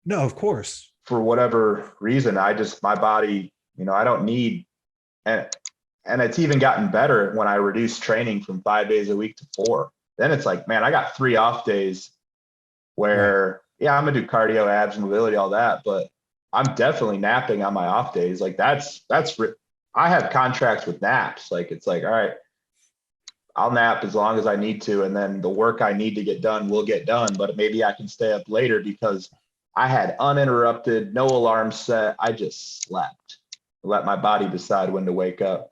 no, of course. For whatever reason, my body, I don't need And it's even gotten better when I reduced training from 5 days a week to 4. Then it's like, man, I got 3 off days where, yeah, I'm gonna do cardio, abs, mobility, all that, but I'm definitely napping on my off days. Like I have contracts with naps. Like, it's like, all right, I'll nap as long as I need to. And then the work I need to get done will get done, but maybe I can stay up later because I had uninterrupted, no alarm set. I just slept, let my body decide when to wake up.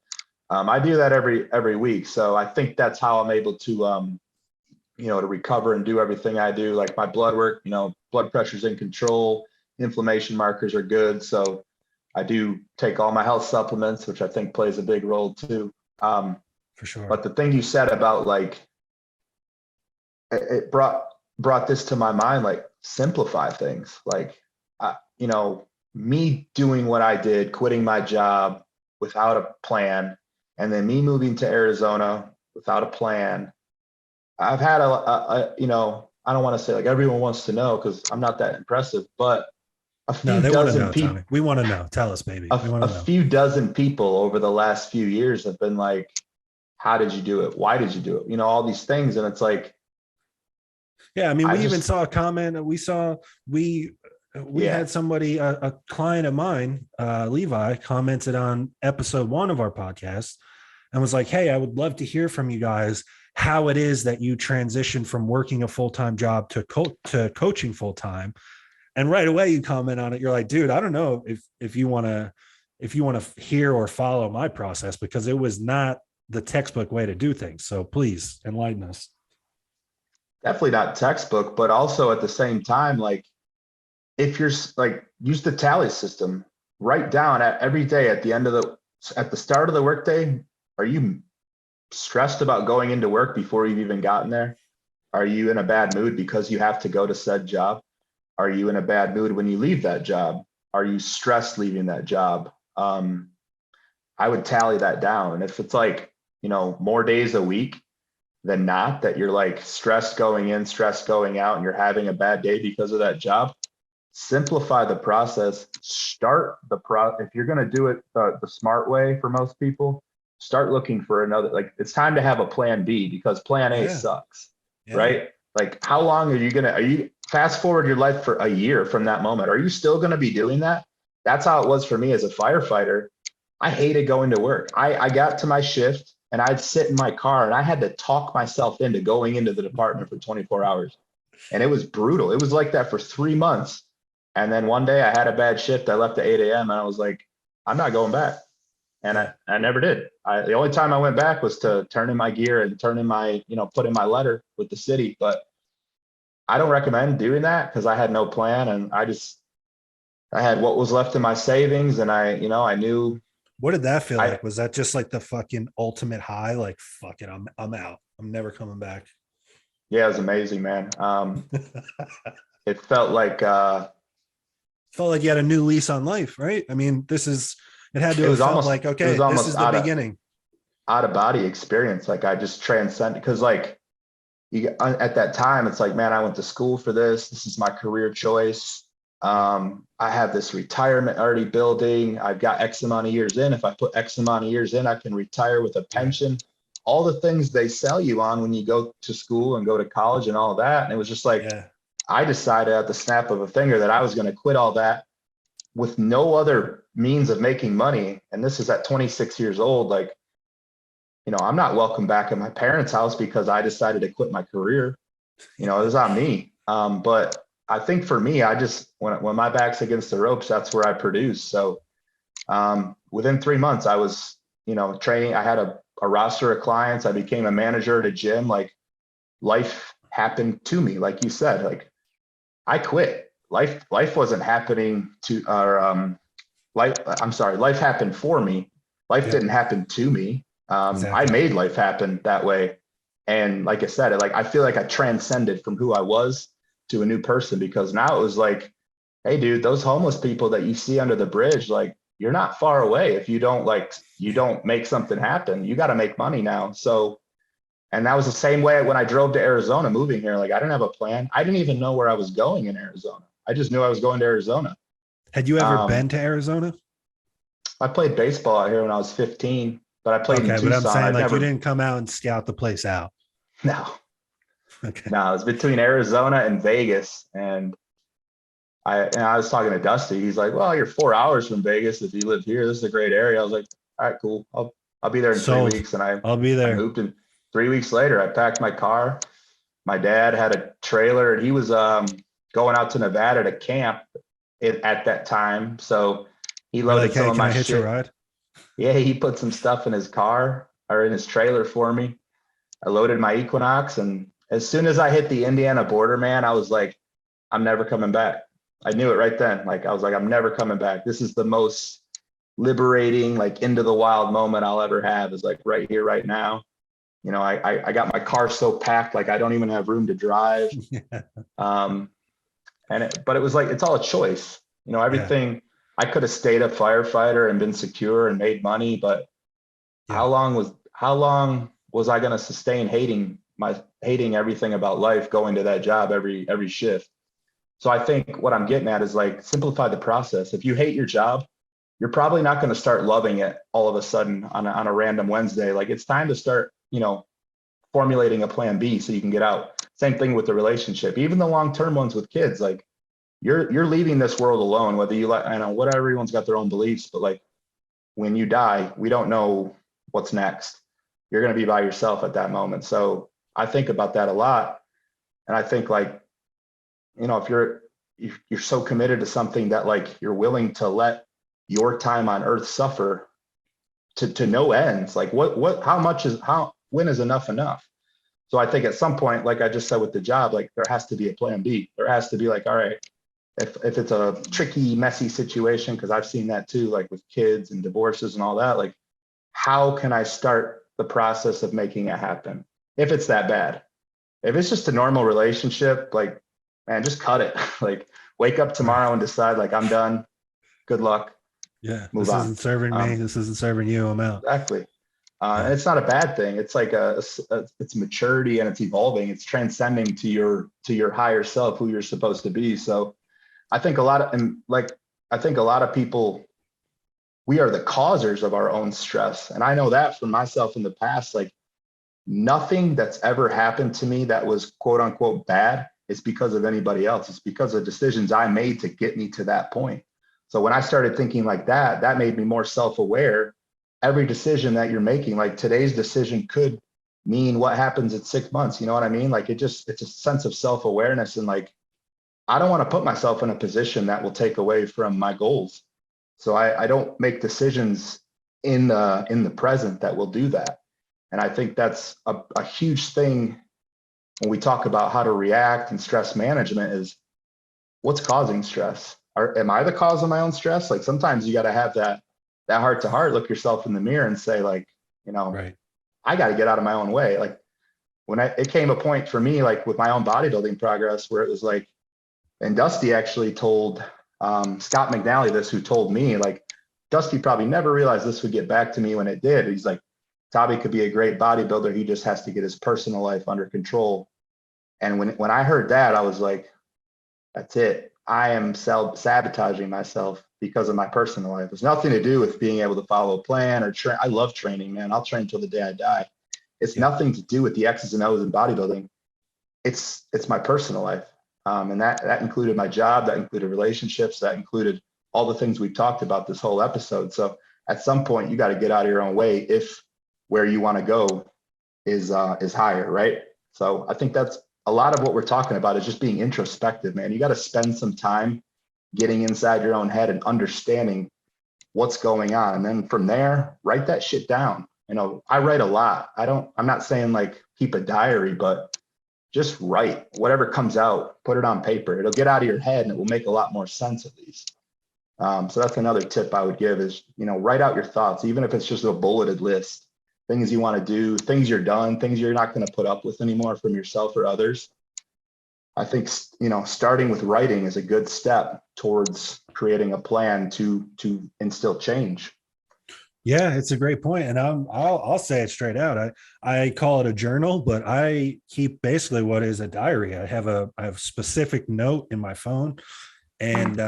I do that every week. So I think that's how I'm able to, to recover and do everything I do. Like my blood work, blood pressure's in control, inflammation markers are good. So I do take all my health supplements, which I think plays a big role too. For sure. But the thing you said about like, it brought this to my mind, like simplify things. Like, me doing what I did, quitting my job without a plan, and then me moving to Arizona without a plan. I've had I don't want to say like everyone wants to know because I'm not that impressive, but a few dozen people. We want to know. Tell us, baby. We want to know. A few dozen people over the last few years have been like, how did you do it? Why did you do it? All these things. And it's like, yeah, I mean, we even saw a comment. We had somebody, a client of mine, Levi, commented on episode 1 of our podcast and was like, hey, I would love to hear from you guys how it is that you transition from working a full-time job to coaching full-time. And right away you comment on it. You're like, dude, I don't know if you want to hear or follow my process, because it was not the textbook way to do things. So please enlighten us. Definitely not textbook, but also at the same time, like if you're like, use the tally system, write down every day at the start of the workday, are you stressed about going into work before you've even gotten there? Are you in a bad mood because you have to go to said job? Are you in a bad mood when you leave that job? Are you stressed leaving that job? I would tally that down. And if it's like, more days a week than not that you're like stressed going in, stressed going out, and you're having a bad day because of that job, simplify the process. Start if you're going to do it the smart way for most people, start looking for another, like it's time to have a plan B because plan A sucks, right? Like how long are you fast forward your life for a year from that moment? Are you still going to be doing that? That's how it was for me as a firefighter. I hated going to work. I got to my shift and I'd sit in my car and I had to talk myself into going into the department for 24 hours. And it was brutal. It was like that for 3 months. And then one day I had a bad shift. I left at 8 a.m. and I was like, I'm not going back. And I never did. The only time I went back was to turn in my gear and turn in my, put in my letter with the city. But I don't recommend doing that because I had no plan. And I had what was left in my savings. And I knew. What did that feel like? Was that just like the fucking ultimate high? Like, fuck it, I'm out. I'm never coming back. Yeah, it was amazing, man. It felt like you had a new lease on life, right? I mean, it had to have felt like, okay, this is the beginning. Out of body experience. Like I just transcended because like at that time, it's like, man, I went to school for this. This is my career choice. I have this retirement already building. I've got X amount of years in. If I put X amount of years in, I can retire with a pension. All the things they sell you on when you go to school and go to college and all of that. And it was just like, I decided at the snap of a finger that I was going to quit all that with no other means of making money. And this is at 26 years old. Like, I'm not welcome back at my parents' house because I decided to quit my career. It was on me. But I think for me, I just, when my back's against the ropes, that's where I produce. So within 3 months, I was, training. I had a roster of clients. I became a manager at a gym. Like life happened to me. Like you said, like I quit. Life wasn't happening life happened for me. Life didn't happen to me. Exactly. I made life happen that way. And like I said, I feel like I transcended from who I was to a new person because now it was like, hey dude, those homeless people that you see under the bridge, like you're not far away. If you don't make something happen, you got to make money now. So, and that was the same way when I drove to Arizona, moving here. Like I didn't have a plan. I didn't even know where I was going in Arizona. I just knew I was going to Arizona. Had you ever been to Arizona? I played baseball out here when I was 15, but I played in Okay, but I'm Tucson. saying I've like you never, didn't come out and scout the place out. no, Okay. no, it was between Arizona and Vegas. And I was talking to Dusty. He's like, well, you're 4 hours from Vegas. If you live here, this is a great area. I was like, all right, cool. I'll be there in three Sold. weeks. And I'll be I there. moved, and 3 weeks later, I packed my car. My dad had a trailer, and he was going out to Nevada to camp at that time. So he You're like, loaded some hey, of can my I hitch a shit. ride? Yeah, he put some stuff in his car or in his trailer for me. I loaded my Equinox, and as soon as I hit the Indiana border, man, I was like, I'm never coming back. I knew it right then. Like, I was like, I'm never coming back. This is the most liberating, like, into the wild moment I'll ever have, is like right here, right now. You know, I got my car so packed, like I don't even have room to drive. Yeah. Um, but it was like, it's all a choice. You know, Yeah. everything, I could have stayed a firefighter and been secure and made money, but Yeah. how long was I going to sustain hating everything about life, going to that job every shift? So I think what I'm getting at is like, simplify the process. If you hate your job, you're probably not going to start loving it all of a sudden on a random Wednesday. Like, it's time to start, formulating a plan B so you can get out. Same thing with the relationship, even the long-term ones with kids. Like, you're leaving this world alone, whether you like, I know what, everyone's got their own beliefs, but like, when you die, we don't know what's next. You're going to be by yourself at that moment. So I think about that a lot. And I think, like, if you're so committed to something that, like, you're willing to let your time on earth suffer to no ends, like, when is enough? So I think at some point, like I just said with the job, like, there has to be a plan B. There has to be, like, all right, if it's a tricky, messy situation, because I've seen that too, like with kids and divorces and all that, like, how can I start the process of making it happen? If it's that bad. If it's just a normal relationship, like, man, just cut it. Like, wake up Right. tomorrow and decide, like, I'm done. Good luck. Yeah. Move This on. isn't serving me. This isn't serving you. I'm out. Exactly. And Yeah. it's not a bad thing. It's like it's maturity, and it's evolving. It's transcending to your higher self, who you're supposed to be. So I think I think a lot of people, we are the causers of our own stress. And I know that for myself in the past. Like, nothing that's ever happened to me that was quote unquote bad is because of anybody else. It's because of decisions I made to get me to that point. So when I started thinking like that, that made me more self-aware. Every decision that you're making, like today's decision, could mean what happens in 6 months. You know what I mean? Like, it's a sense of self-awareness, and like, I don't want to put myself in a position that will take away from my goals. So I don't make decisions in the present that will do that. And I think that's a huge thing when we talk about how to react and stress management, is what's causing stress? Am I the cause of my own stress? Like, sometimes you got to have that heart to heart, look yourself in the mirror and say, like, Right. I got to get out of my own way. Like, it came a point for me, like with my own bodybuilding progress, where it was like, and Dusty actually told Scott McNally this, who told me, like, Dusty probably never realized this would get back to me when it did. He's like, Tommy could be a great bodybuilder. He just has to get his personal life under control. And when I heard that, I was like, that's it. I am sabotaging myself because of my personal life. It's nothing to do with being able to follow a plan or train. I love training, man. I'll train till the day I die. It's Yeah. nothing to do with the X's and O's in bodybuilding. It's my personal life. And that included my job, that included relationships, that included all the things we've talked about this whole episode. So at some point, you got to get out of your own way if where you want to go is higher, right? So I think that's a lot of what we're talking about, is just being introspective, man. You got to spend some time getting inside your own head and understanding what's going on. And then from there, write that shit down. I write a lot. I'm not saying like keep a diary, but just write whatever comes out, put it on paper. It'll get out of your head, and it will make a lot more sense at least. So that's another tip I would give, is, write out your thoughts, even if it's just a bulleted list, things you want to do, things you're done, things you're not going to put up with anymore from yourself or others. I think, starting with writing is a good step towards creating a plan to instill change. Yeah, it's a great point, and I'll say it straight out. I call it a journal, but I keep basically what is a diary. I have a specific note in my phone, and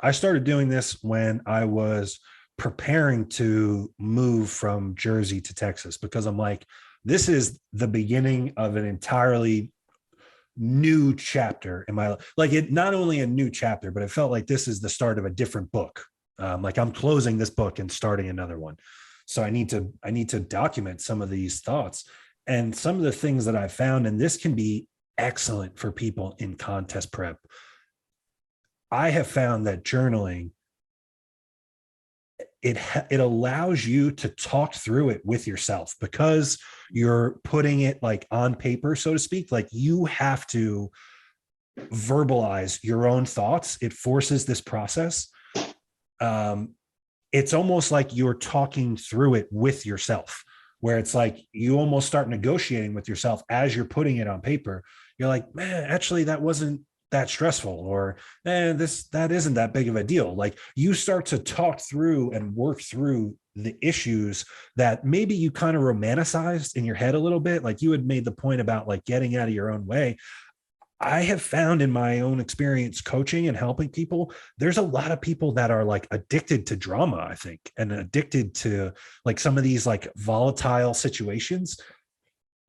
I started doing this when I was preparing to move from Jersey to Texas, because I'm like, this is the beginning of an entirely new chapter in my life. Like, it not only a new chapter, but it felt like this is the start of a different book. Like, I'm closing this book and starting another one. So I need to document some of these thoughts and some of the things that I found, and this can be excellent for people in contest prep. I have found that journaling, it allows you to talk through it with yourself, because you're putting it like on paper, so to speak. Like, you have to verbalize your own thoughts. It forces this process. It's almost like you're talking through it with yourself, where it's like you almost start negotiating with yourself as you're putting it on paper. You're like, man, actually, that wasn't that stressful, or that isn't that big of a deal. Like, you start to talk through and work through the issues that maybe you kind of romanticized in your head a little bit. Like, you had made the point about like getting out of your own way. I have found in my own experience coaching and helping people, there's a lot of people that are like addicted to drama, I think, and addicted to like some of these like volatile situations.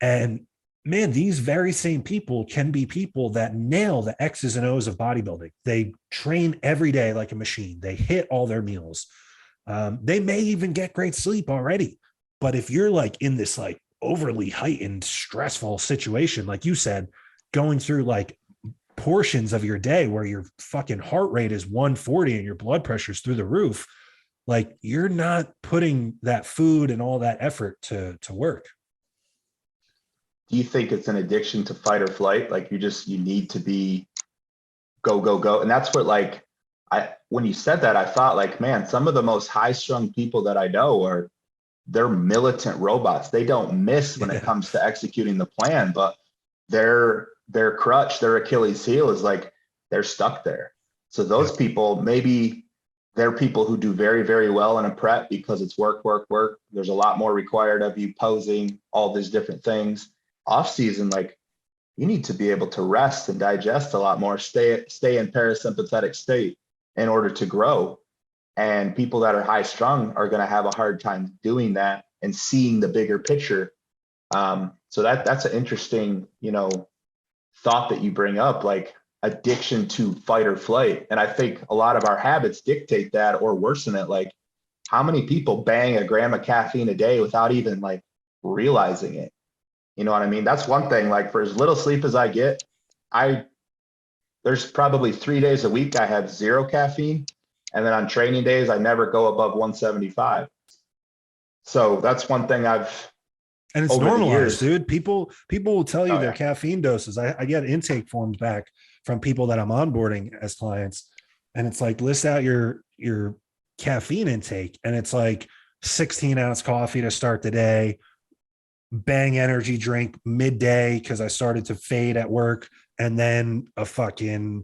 And man, these very same people can be people that nail the X's and O's of bodybuilding. They train every day like a machine. They hit all their meals. They may even get great sleep already. But if you're like in this like overly heightened, stressful situation, like you said, going through like portions of your day where your fucking heart rate is 140 and your blood pressure is through the roof, like, you're not putting that food and all that effort to work. Do you think it's an addiction to fight or flight? Like, you need to be go, go, go. And that's what, like, when you said that, I thought like, man, some of the most high strung people that I know they're militant robots. They don't miss when it comes to executing the plan, but their crutch, their Achilles heel is like, they're stuck there. So those people, maybe they're people who do very, very well in a prep because it's work, work, work. There's a lot more required of you, posing, all these different things. Off season, like, you need to be able to rest and digest a lot more, stay in parasympathetic state in order to grow. And people that are high strung are going to have a hard time doing that and seeing the bigger picture. So that's an interesting, thought that you bring up, like addiction to fight or flight. And I think a lot of our habits dictate that or worsen it. Like, how many people bang a gram of caffeine a day without even like realizing it? You know what I mean? That's one thing. Like, for as little sleep as I get, there's probably 3 days a week I have 0 caffeine. And then on training days, I never go above 175. So that's one thing and it's normalized, dude. People will tell you their caffeine doses. I get intake forms back from people that I'm onboarding as clients, and it's like, list out your caffeine intake, and it's like 16-ounce coffee to start the day, bang energy drink midday because I started to fade at work, and then a fucking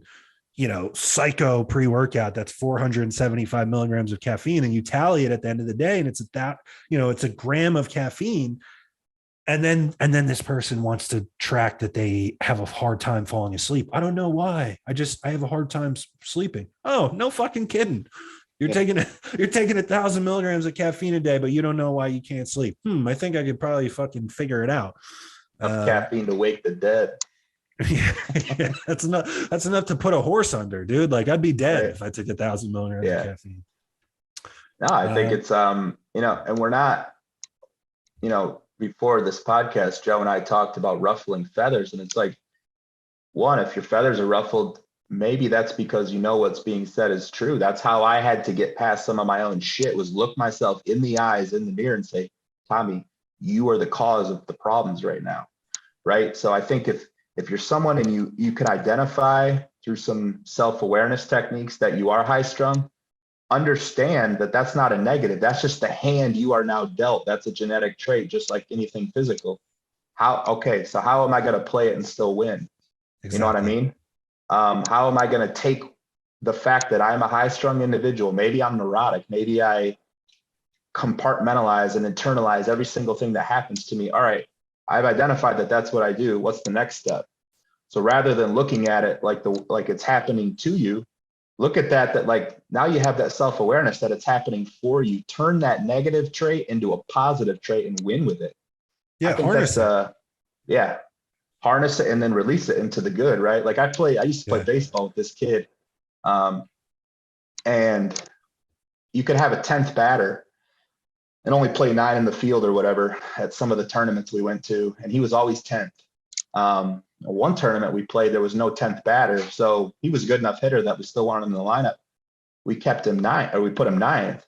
psycho pre-workout that's 475 milligrams of caffeine, and you tally it at the end of the day, and it's it's a gram of caffeine. And then this person wants to track that they have a hard time falling asleep. I don't know why. I have a hard time sleeping. Oh, no fucking kidding. You're taking 1,000 milligrams of caffeine a day, but you don't know why you can't sleep. I think I could probably fucking figure it out. Caffeine to wake the dead. Yeah, that's enough to put a horse under, dude. Like, I'd be dead if I took 1,000 milligrams of caffeine. No, I think it's and we're not, before this podcast, Joe and I talked about ruffling feathers, and it's like, one, if your feathers are ruffled, maybe that's because what's being said is true. That's how I had to get past some of my own shit, was look myself in the eyes in the mirror and say, Tommy, you are the cause of the problems right now. Right. So I think if you're someone and you can identify through some self-awareness techniques that you are high strung, understand that that's not a negative. That's just the hand you are now dealt. That's a genetic trait, just like anything physical. So how am I going to play it and still win? Exactly. You know what I mean? How am I going to take the fact that I'm a high strung individual? Maybe I'm neurotic. Maybe I compartmentalize and internalize every single thing that happens to me. All right, I've identified that that's what I do. What's the next step? So rather than looking at it like it's happening to you, look at that like now you have that self-awareness that it's happening for you. Turn that negative trait into a positive trait and win with it. I Yeah, think harness that's it. yeah, harness it and then release it into the good, right? Like I used to play Yeah. baseball with this kid. And you could have a 10th batter and only play 9 in the field or whatever at some of the tournaments we went to, and he was always 10th. One tournament we played, there was no 10th batter, so he was a good enough hitter that we still wanted him in the lineup. We kept him 9th, or we put him 9th,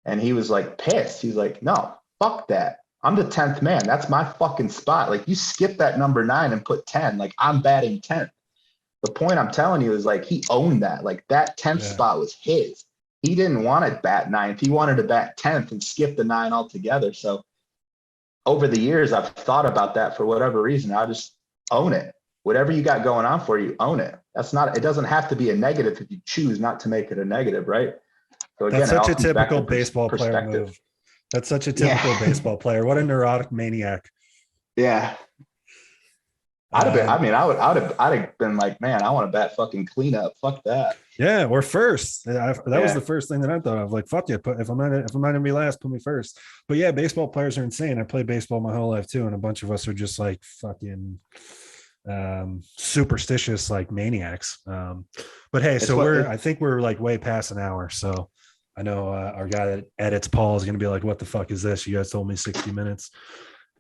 and he was like pissed. He's like, no, fuck that. I'm the 10th man. That's my fucking spot. Like you skip that number 9 and put 10. Like I'm batting 10th. The point I'm telling you is like he owned that. Like that 10th Yeah. spot was his. He didn't want to bat 9th. He wanted to bat 10th and skip the 9 altogether. So over the years, I've thought about that for whatever reason. I just own it. Whatever you got going on for you, own it. It doesn't have to be a negative if you choose not to make it a negative, right? So again, That's it all such a comes back typical to baseball player perspective. move. That's such a typical baseball player. What a neurotic maniac. Yeah. I'd have been like, man, I want to bat fucking cleanup. Fuck that. Yeah, or first. That was the first thing that I thought of. Like, fuck it. If I'm not gonna be last, put me first. But yeah, baseball players are insane. I played baseball my whole life too, and a bunch of us are just like fucking superstitious like maniacs. But hey, I think we're like way past an hour. So I know our guy that edits Paul is gonna be like, what the fuck is this? You guys told me 60 minutes.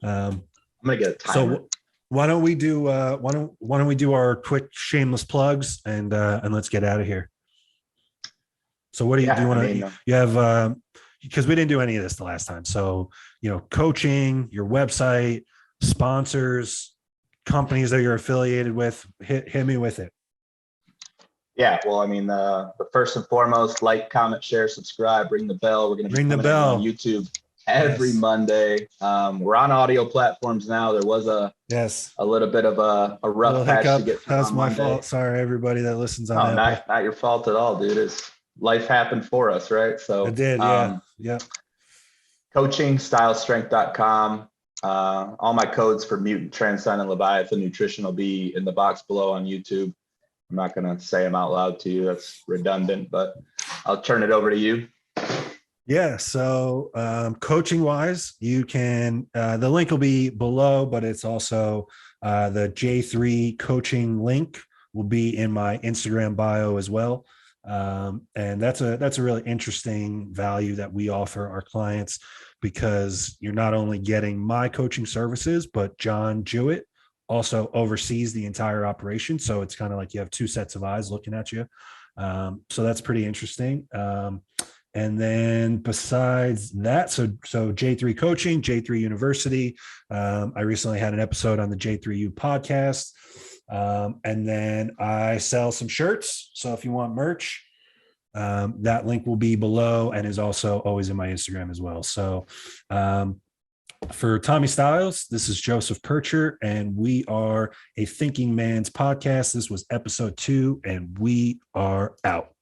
I'm gonna get a timer. So why don't we do our quick shameless plugs and let's get out of here. So what do you want to, you have, because we didn't do any of this the last time. So, coaching, your website, sponsors, companies that you're affiliated with, hit me with it. Yeah. Well, I mean, the first and foremost, like, comment, share, subscribe, ring the bell. We're going to be coming on YouTube every Monday. We're on audio platforms now. There was a little bit of a rough patch to get through. That's my fault. Sorry, everybody that listens on Apple. Not your fault at all, dude. Life happened for us, right? So it did. Yeah. Coaching, stylesstrength.com. All my codes for Mutant, Transcend, and Leviathan Nutrition will be in the box below on YouTube. I'm not going to say them out loud to you. That's redundant, but I'll turn it over to you. Yeah. So coaching wise, you can, the link will be below, but it's also the J3 coaching link will be in my Instagram bio as well. And that's a really interesting value that we offer our clients, because you're not only getting my coaching services, but John Jewett also oversees the entire operation. So it's kind of like you have two sets of eyes looking at you. So that's pretty interesting. And then besides that, so J3 Coaching, J3 University. I recently had an episode on the J3U podcast. And then I sell some shirts. So if you want merch, that link will be below and is also always in my Instagram as well. So for Tommy Stiles, this is Joseph PIRCHER, and we are a Thinking Man's podcast. This was episode 2, and we are out.